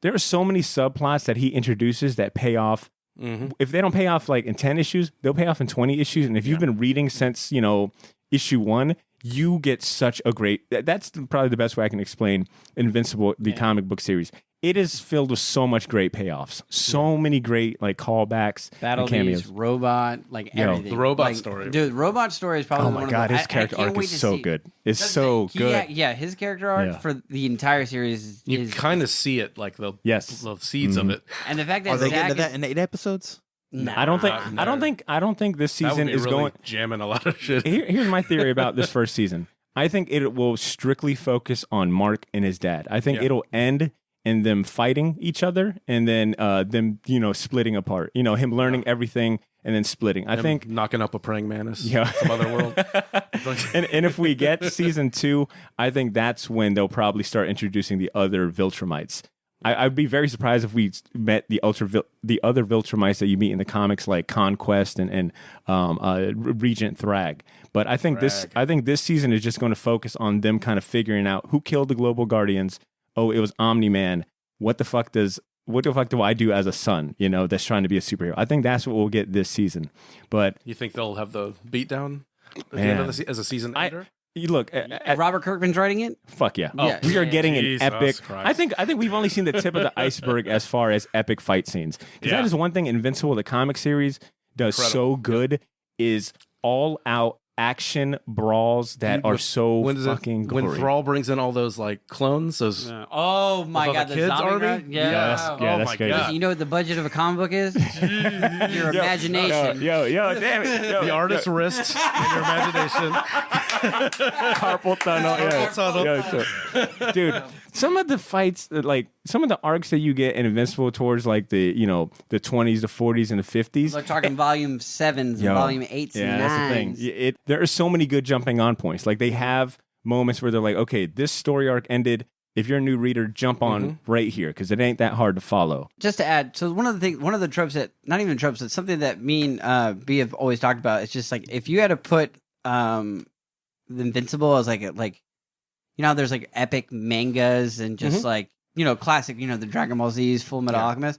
There are so many subplots that he introduces that pay off. If they don't pay off like in 10 issues, they'll pay off in 20 issues. And if you've been reading since, you know, issue 1, you get such a great... That's probably the best way I can explain Invincible, the comic book series. It is filled with so much great payoffs. So many great like callbacks, Battle and cameos. Beast, Robot, like everything. The Robot like, story. Dude, Robot story is probably Oh one my of god, the, his character I can't arc wait is to so see. good. It's so good. Yeah, his character arc for the entire series You is kind of see it, like the seeds of it. and the fact that Are they Zach getting to is- that in 8 episodes? Nah. I don't think this That would season be is really going. jamming a lot of shit. Here's my theory about this first season. I think it will strictly focus on Mark and his dad. I think it'll end in them fighting each other and then them, you know, splitting apart. You know, him learning everything and then splitting. I think knocking up a praying mantis. Yeah. Some other world. and if we get season 2, I think that's when they'll probably start introducing the other Viltrumites. I'd be very surprised if we met the other Viltrumites that you meet in the comics, like Conquest and Regent Thrag. But I think this season is just going to focus on them kind of figuring out who killed the Global Guardians. Oh, it was Omni-Man. What the fuck does what the fuck do I do as a son, that's trying to be a superhero? I think that's what we'll get this season. But You think they'll have the beatdown at the end of as a season ender? Look, Robert Kirkman's writing it. fuck yeah. Yeah. We are getting an Jesus epic. Christ. I think we've only seen the tip of the iceberg as far as epic fight scenes. Because that is one thing Invincible, the comic series, does so good is all out action brawls that are so fucking gory. When Thrall brings in all those like clones, those Oh my all god, the the kids zombie army? run? Yeah. Yes. Oh Yeah, that's my crazy. God. You know what the budget of a comic book is? Your imagination. Yo, damn it. Yo, the artist's wrist in your imagination. carpal tunnel. Carpal tunnel. Yeah. Dude, some of the fights, like some of the arcs that you get in Invincible towards like the 20s, the 40s, and the 50s. We're talking volume 7s and volume 8s Yeah, and 9s. that's the thing. There are so many good jumping on points. Like they have moments where they're like, okay, this story arc ended. If you're a new reader, jump on right here because it ain't that hard to follow. Just to add, so one of the tropes that, not even tropes, it's something that me and B have always talked about. It's just like if you had to put the Invincible as like there's like epic mangas and just like classic, the Dragon Ball Z's, Full Metal Alchemist.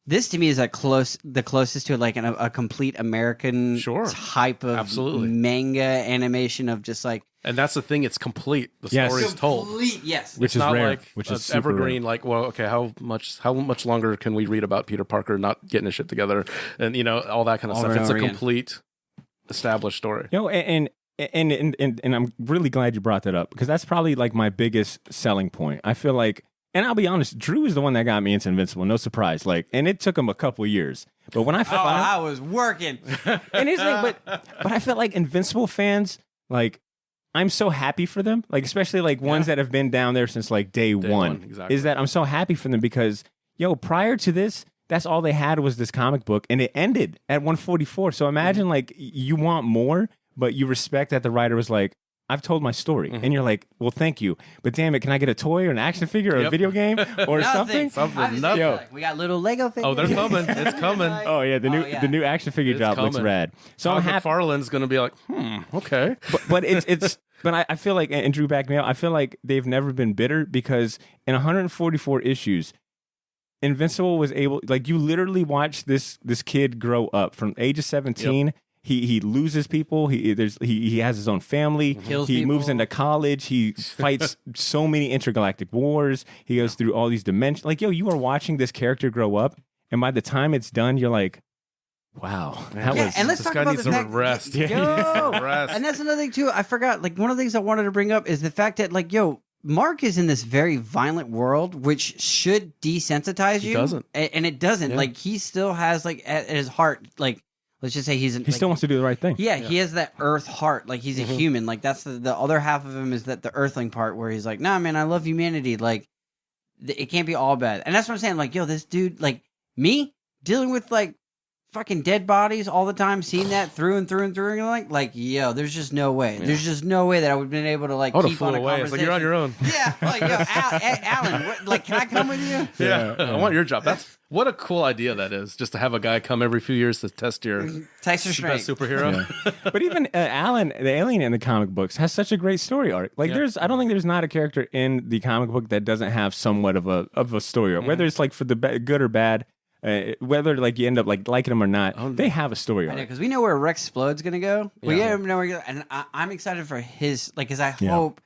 This to me is the closest to like a complete American type of manga animation of just like. And that's the thing; it's complete. The story is told. Complete, yes. Which it's is not rare. like Which is evergreen. rare. Like, well, okay, how much longer can we read about Peter Parker not getting his shit together, and all that kind of stuff? It's a complete established story. And I'm really glad you brought that up because that's probably like my biggest selling point. I feel like, and I'll be honest, Drew is the one that got me into Invincible. No surprise. Like, and it took him a couple years, but when I found, I was working, and it's like, but I felt like Invincible fans, like, I'm so happy for them. Like, especially like ones that have been down there since like day one. exactly. Is that I'm so happy for them because prior to this. That's all they had was this comic book, and it ended at 144. So imagine like you want more, but you respect that the writer was like, I've told my story. And you're like, well, thank you. But damn it, can I get a toy or an action figure or a video game or something? We got little Lego figures. Oh, they're coming. It's coming. Oh, yeah. The new action figure drop looks rad. So I'm happy. McFarlane's going to be like, okay. But it's but I feel like, and Drew backed me up, I feel like they've never been bitter because in 144 issues, Invincible was able, like, you literally watch this kid grow up from age of 17. Yep. He loses people. He has his own family. He moves into college. He fights so many intergalactic wars. He goes through all these dimensions. Like, you are watching this character grow up, and by the time it's done, you're like, wow, that was. And let's this talk guy about needs the some fact, rest. Rest. And that's another thing too. I forgot. Like one of the things I wanted to bring up is the fact that Mark is in this very violent world, which should desensitize you. It doesn't. And it doesn't. Yeah. Like, he still has, like, at his heart, like, let's just say he still wants to do the right thing. Yeah, he has that earth heart. Like, he's a human. Like, that's the other half of him is that the earthling part where he's like, nah, man, I love humanity. Like, it can't be all bad. And that's what I'm saying. Like, this dude, like, me, dealing with, like, fucking dead bodies all the time, seeing that through and through and through, and like, there's just no way. Yeah. There's just no way that I would have been able to like keep on a conversation. It's like you're on your own. Yeah, like Alan, like, can I come with you? Yeah, I want your job. That's what a cool idea that is. Just to have a guy come every few years to test your strength. Superhero. Yeah. But even Alan, the alien in the comic books, has such a great story arc. Like, I don't think there's not a character in the comic book that doesn't have somewhat of a story arc, whether it's like for the good or bad. Whether like you end up like liking them or not, they have a story arc. Because we know where Rex Splod's gonna go. We know where, and I'm excited for his because I hope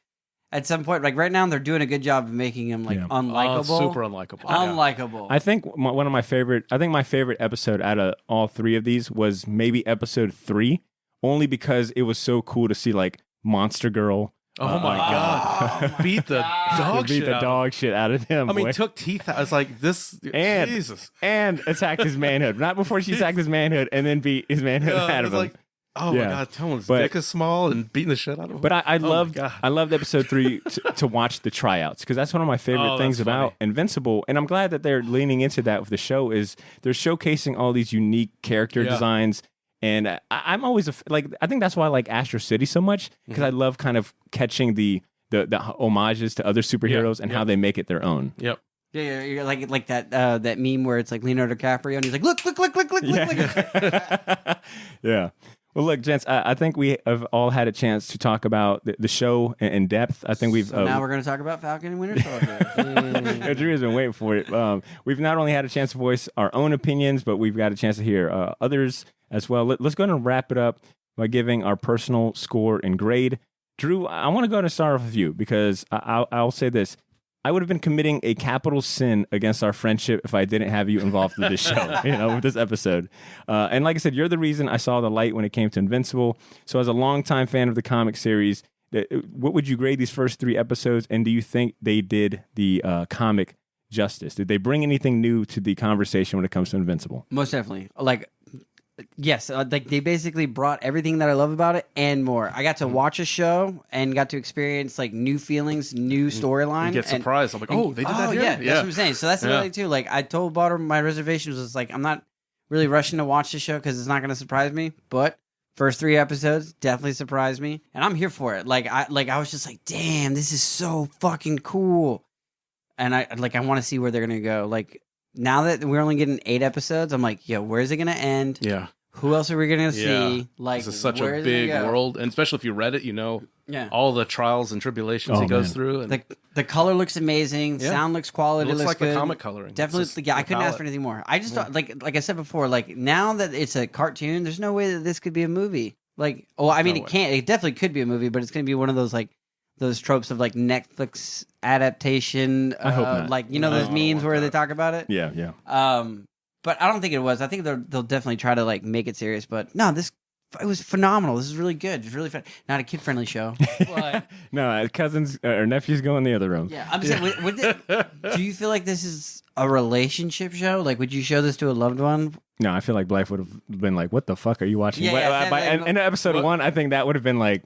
at some point, like right now, they're doing a good job of making him like unlikable, super unlikable, unlikable. I think one of my favorite. I think my favorite episode out of all three of these was maybe episode 3, only because it was so cool to see like Monster Girl. Oh my god! Beat the dog shit out of him. I mean, took teeth out. I was like, this, and Jesus, and attacked his manhood. Not before she attacked his manhood, and then beat his manhood out of him. Like, oh my god, tell him his dick is small and beating the shit out of him. But I loved episode 3 to watch the tryouts because that's one of my favorite things about Invincible, and I'm glad that they're leaning into that with the show. Is they're showcasing all these unique character designs. And I'm always I think that's why I like Astro City so much because I love kind of catching the homages to other superheroes and how they make it their own. Yep. Yeah, you're like that meme where it's like Leonardo DiCaprio and he's like, look. Yeah. Well, look, gents, I think we have all had a chance to talk about the show in depth. I think we've... So now we're going to talk about Falcon and Winter Soldier. Drew has been waiting for it. We've not only had a chance to voice our own opinions, but we've got a chance to hear others as well. Let's go ahead and wrap it up by giving our personal score and grade. Drew, I want to go ahead and start off with you because I'll say this. I would have been committing a capital sin against our friendship if I didn't have you involved with this show, with this episode. And like I said, you're the reason I saw the light when it came to Invincible. So as a longtime fan of the comic series, what would you grade these first 3 episodes? And do you think they did the comic justice? Did they bring anything new to the conversation when it comes to Invincible? Most definitely. Yes, they basically brought everything that I love about it and more. I got to watch a show and got to experience new feelings, new storyline. You get surprised. I'm like, they did that here? Yeah, that's what I'm saying. So that's the other thing too. I told Butter my reservations was I'm not really rushing to watch the show because it's not going to surprise me. But first 3 episodes definitely surprised me, and I'm here for it. I was just damn, this is so fucking cool, and I want to see where they're going to go. Now that we're only getting 8 episodes, I'm where's it going to end? Yeah. Who else are we going to see? This is such a big world, and especially if you read it, all the trials and tribulations he goes through. And the color looks amazing. Sound looks quality. It looks like good. the comic coloring. Definitely, I couldn't ask for anything more. I just thought, like I said before, now that it's a cartoon, there's no way that this could be a movie. It can't. It definitely could be a movie, but it's going to be one of those those tropes of Netflix adaptation. I hope not. Those memes where they talk about it. Yeah. But I don't think it was. I think they'll definitely try to make it serious. But no, it was phenomenal. This is really good. It's really fun. Not a kid-friendly show. But no, cousins or nephews go in the other room. yeah, I'm saying, do you feel like this is a relationship show? Would you show this to a loved one? No, I feel like Blythe would have been like, "What the fuck are you watching?" Yeah, in episode 1, I think that would have been like,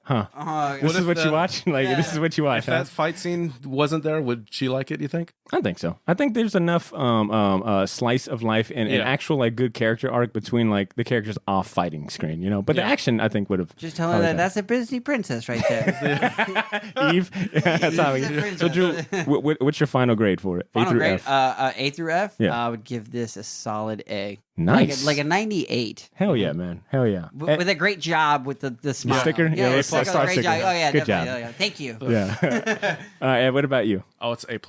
"Huh? This is what you watch? This is what you watch?" If that fight scene wasn't there, would she like it? You think? I think so. I think there's enough slice of life and an actual good character arc between the characters off fighting screen, But the action, I think, would have just tell her that's a Disney princess right there. Eve. So Drew, what's your final grade for it? Final grade, F? A through F. Yeah. I would give this a solid A. Nice, like a 98. Hell yeah, man. Hell yeah. With a great job with the smile. Sticker? Yeah, let's start great sticker. job. Oh yeah, good definitely. job. Thank you. Yeah. Ed, what about you? Oh, it's A+.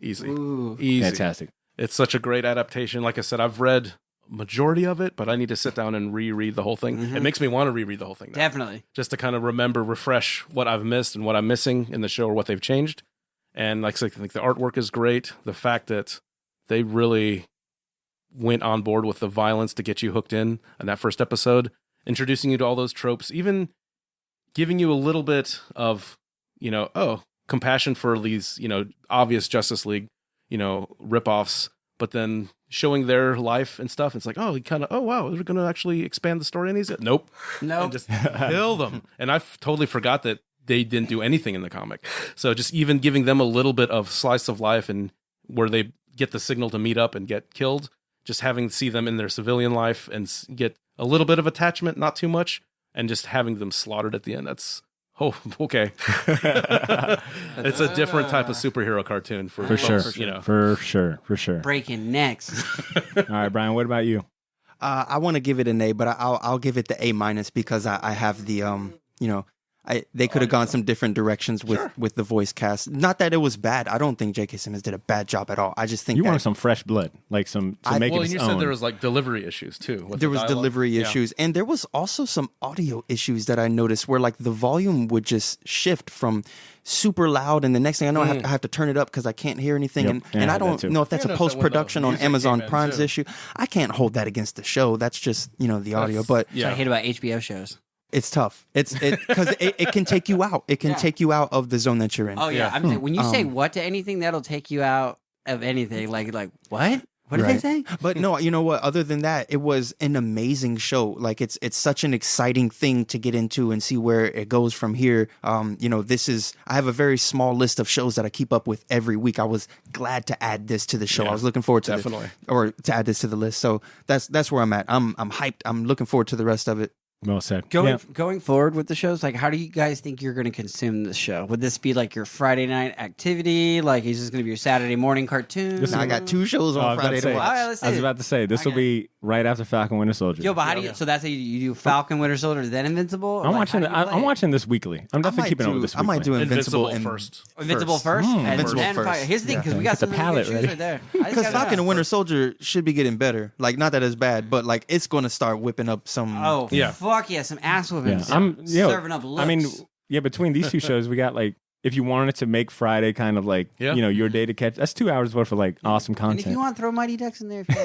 Easy. Ooh. Easy. Fantastic. It's such a great adaptation. Like I said, I've read majority of it, but I need to sit down and reread the whole thing. Mm-hmm. It makes me want to reread the whole thing now. Definitely. Just to kind of refresh what I've missed and what I'm missing in the show or what they've changed. And I think the artwork is great. The fact that they really went on board with the violence to get you hooked in that first episode, introducing you to all those tropes, even giving you a little bit of, compassion for these, obvious Justice League, ripoffs, but then showing their life and stuff. It's wow, we're going to actually expand the story on these. Nope. And just kill them. And I totally forgot that they didn't do anything in the comic. So just even giving them a little bit of slice of life and where they get the signal to meet up and get killed, just having to see them in their civilian life and get a little bit of attachment, not too much, and just having them slaughtered at the end. That's, okay. It's a different type of superhero cartoon for sure. For sure. Breaking necks. All right, Brian, what about you? I want to give it an A, but I'll give it the A- because I have the they could have gone some different directions with the voice cast. Not that it was bad. I don't think J.K. Simmons did a bad job at all. I just think you wanted some fresh blood, make it its you own. said there was delivery issues too. There was delivery issues, and there was also some audio issues that I noticed where the volume would just shift from super loud, and the next thing I know, I have to turn it up because I can't hear anything. And I don't know if that's a post production on Amazon Prime's issue. I can't hold that against the show. That's just the audio. But that's what I hate about HBO shows. It's tough. Because it can take you out. It can take you out of the zone that you're in. Oh yeah. I'm saying, when you say what to anything, that'll take you out of anything. Like what? What did they say? But no, you know what? Other than that, it was an amazing show. It's such an exciting thing to get into and see where it goes from here. I have a very small list of shows that I keep up with every week. I was glad to add this to the show. I was looking forward to definitely or to add this to the list. So that's where I'm at. I'm hyped. I'm looking forward to the rest of it. Well said. Going forward with the shows, like, how do you guys think you're going to consume the show? Would this be like your Friday night activity? Like, is this going to be your Saturday morning cartoon? I got 2 shows on Friday to watch. All right, let's I was about to say this will be right after Falcon Winter Soldier. Yo, but how do you? So that's how you do Falcon, Winter Soldier, then Invincible. I'm watching. I'm watching this weekly. I'm definitely keeping up with this. I might do Invincible first. Invincible first. Invincible first. Here's the thing, because we got some the really palette good shoes ready. right there. Because Falcon and Winter Soldier should be getting better. Like, not that it's bad, but like it's going to start whipping up some. Oh Yeah. fuck yeah, some ass whipping. Yeah, serving up looks. I mean, yeah. Between these 2 shows, we got like, if you wanted to make Friday kind of like your day to catch, that's 2 hours worth of like awesome and content. if you want, throw Mighty Ducks in there. If you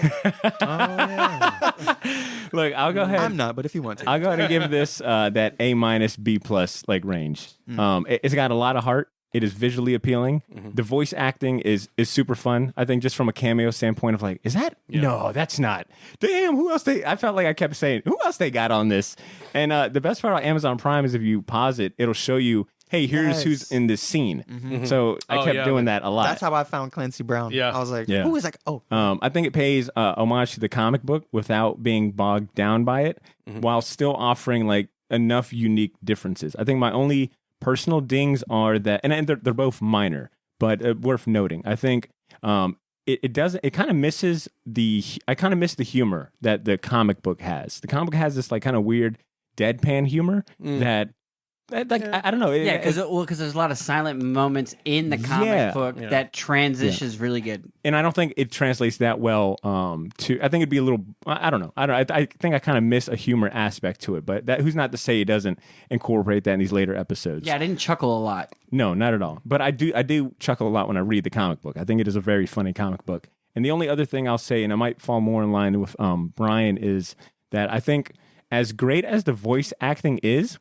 want. Look, I'll go ahead. I'm not, but if you want to, I'll go ahead and give this that A-B+ like range. It's got a lot of heart. It is visually appealing. The voice acting is super fun. I think just from a cameo standpoint of like, is that? No, that's not. Damn, who else I felt like I kept saying, who else they got on this? And the best part about Amazon Prime is if you pause it, it'll show you, hey, here's who's in this scene. So I kept doing that a lot. that's how I found Clancy Brown. Yeah. I was like, Yeah. who is like, oh, I think it pays homage to the comic book without being bogged down by it, while still offering like enough unique differences. I think my only personal dings are that, and they're both minor, but worth noting. I think it doesn't. It kind of misses I kind of miss the humor that the comic book has. The comic book has this like kind of weird deadpan humor that. Like I don't know. Yeah, because there's a lot of silent moments in the comic book that transitions really good. And I don't think it translates that well to. I think it'd be a little. I don't know. I think I kind of miss a humor aspect to it. But who's not to say it doesn't incorporate that in these later episodes? Yeah, I didn't chuckle a lot. No, not at all. But I do chuckle a lot when I read the comic book. I think it is a very funny comic book. And the only other thing I'll say, and I might fall more in line with Brian, is that I think as great as the voice acting is,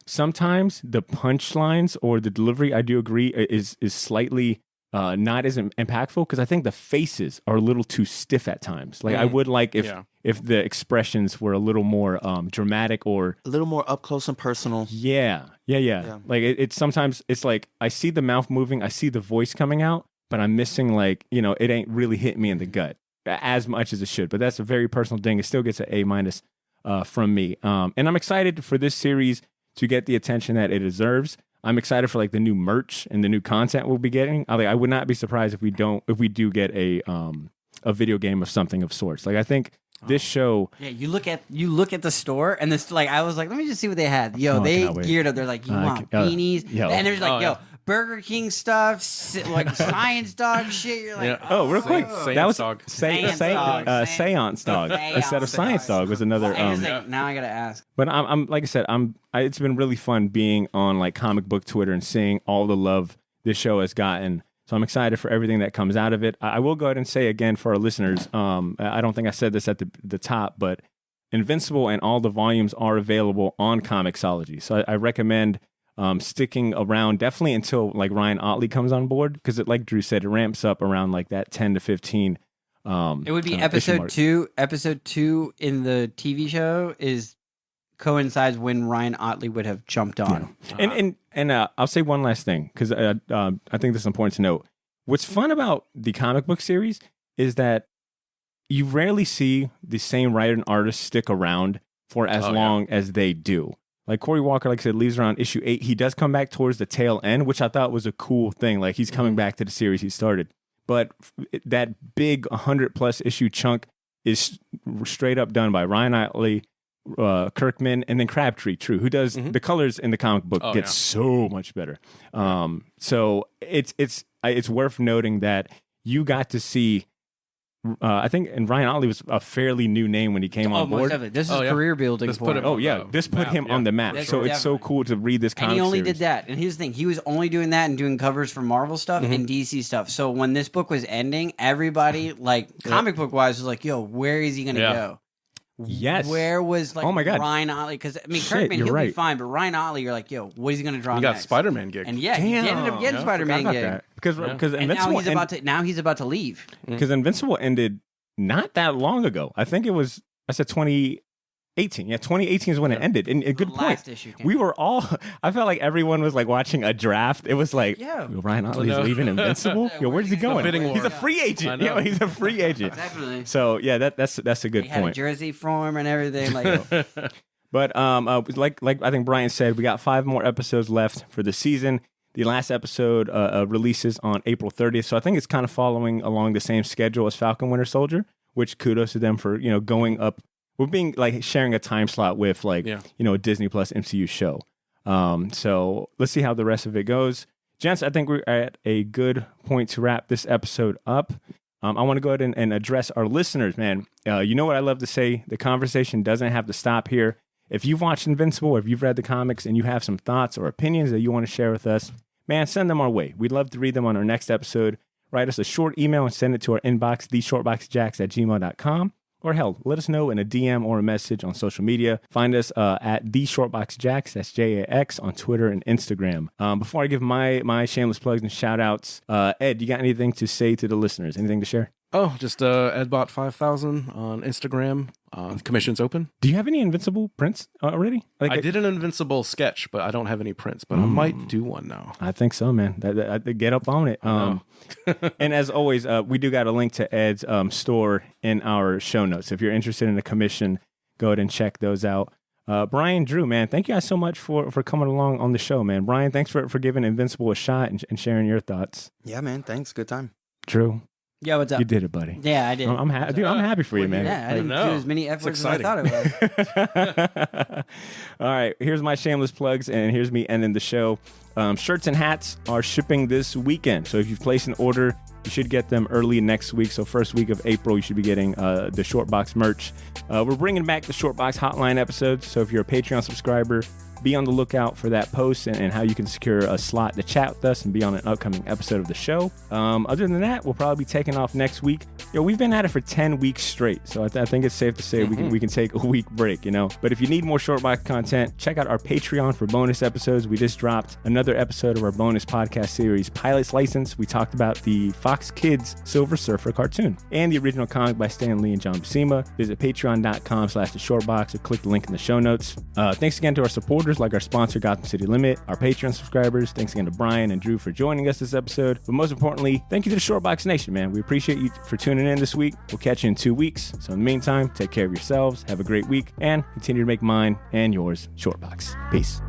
sometimes the punchlines or the delivery, I do agree, is slightly not as impactful, because I think the faces are a little too stiff at times. Like I would like if the expressions were a little more dramatic or a little more up close and personal. Yeah. Like it's sometimes it's like I see the mouth moving, I see the voice coming out, but I'm missing like, it ain't really hitting me in the gut as much as it should. But that's a very personal thing. It still gets an A- from me. And I'm excited for this series to get the attention that it deserves. I'm excited for like the new merch and the new content we'll be getting. I would not be surprised if we do get a video game of something of sorts. Like I think this show. Yeah, you look at the store and this, like, I was like, let me just see what they had. Yo, they geared up. They're like, you want beanies? And there's like, Burger King stuff, like science dog shit. You're like, real quick, that was dog. Seance dog instead of Science Dog was another. Now I gotta ask. But I'm like I said, it's been really fun being on like comic book Twitter and seeing all the love this show has gotten. So I'm excited for everything that comes out of it. I will go ahead and say again for our listeners, I don't think I said this at the top, but Invincible and all the volumes are available on Comixology. So I recommend sticking around definitely until like Ryan Otley comes on board, because like Drew said, it ramps up around like that 10 to 15. It would be episode 2. Episode 2 in the TV show coincides when Ryan Otley would have jumped on. Yeah. And I'll say one last thing, because I think this is important to note. What's fun about the comic book series is that you rarely see the same writer and artist stick around for as long as they do. Like Cory Walker, like I said, leaves around issue 8. He does come back towards the tail end, which I thought was a cool thing. Like he's coming back to the series he started. But that big 100+ issue chunk is straight up done by Ryan Otley, Kirkman, and then Crabtree, who does the colors in the comic book get so much better. So it's worth noting that you got to see. I think, and Ryan Otley was a fairly new name when he came on board. This is career building. This put him on the map. So it's so cool to read this comic. And he only series. did that. And here's the thing: he was only doing that and doing covers for Marvel stuff and DC stuff. So when this book was ending, everybody, like comic book wise, was like, "Yo, where is he going to go?" Yes. Where was like Ryan Otley? Because I mean, Kirkman, he'll be fine, but Ryan Otley, you're like, yo, what is he going to draw? You got Spider-Man gig, and he ended up getting Spider-Man gig because now he's about to leave because Invincible ended not that long ago. I think I said 2018. Yeah, 2018 is when it ended. And a good point. We were all. I felt like everyone was like watching a draft. It was like, Ryan Otley's leaving Invincible. Yo, where's he going? He's a free agent. Yeah, he's a free agent. Definitely. So yeah, that's a good point. Had a jersey for him and everything. Like, But like I think Brian said, we got 5 more episodes left for the season. The last episode releases on April 30th, so I think it's kind of following along the same schedule as Falcon Winter Soldier, which kudos to them for, going up. We're being like sharing a time slot with a Disney Plus MCU show. So let's see how the rest of it goes. Gents, I think we're at a good point to wrap this episode up. I want to go ahead and address our listeners, man. You know what I love to say? The conversation doesn't have to stop here. If you've watched Invincible, or if you've read the comics and you have some thoughts or opinions that you want to share with us, man, send them our way. We'd love to read them on our next episode. Write us a short email and send it to our inbox, theshortboxjacks@gmail.com. Or hell, let us know in a DM or a message on social media. Find us at theshortboxjacks, that's JAX, on Twitter and Instagram. Before I give my shameless plugs and shout outs, Ed, you got anything to say to the listeners? Anything to share? Oh, just Edbot5000 on Instagram. Commission's open. Do you have any Invincible prints already? I did an Invincible sketch, but I don't have any prints. But I might do one now. I think so, man. Get up on it. And as always, we do got a link to Ed's store in our show notes. If you're interested in a commission, go ahead and check those out. Brian, Drew, man, thank you guys so much for coming along on the show, man. Brian, thanks for giving Invincible a shot and sharing your thoughts. Yeah, man. Thanks. Good time. Drew. Yeah, what's up? You did it, buddy. Yeah, I did. I'm happy. Dude, I'm happy for you, man. Yeah, I didn't do as many efforts as I thought it was. All right, here's my shameless plugs, and here's me ending the show. Shirts and hats are shipping this weekend, so if you've placed an order, you should get them early next week. So first week of April, you should be getting the Shortbox merch. We're bringing back the Shortbox Hotline episodes, so if you're a Patreon subscriber, be on the lookout for that post and how you can secure a slot to chat with us and be on an upcoming episode of the show. Other than that, we'll probably be taking off next week. We've been at it for 10 weeks straight, so I think it's safe to say we can take a week break, But if you need more Shortbox content, check out our Patreon for bonus episodes. We just dropped another episode of our bonus podcast series, Pilot's License. We talked about the Fox Kids Silver Surfer cartoon and the original comic by Stan Lee and John Buscema. Visit patreon.com/theshortbox or click the link in the show notes. Thanks again to our supporters, like our sponsor Gotham City Limit, our Patreon subscribers. Thanks again to Brian and Drew for joining us this episode. But most importantly, thank you to the Shortbox Nation, man. We appreciate you for tuning in this week. We'll catch you in 2 weeks. So in the meantime, take care of yourselves, have a great week, and continue to make mine and yours Shortbox. Peace.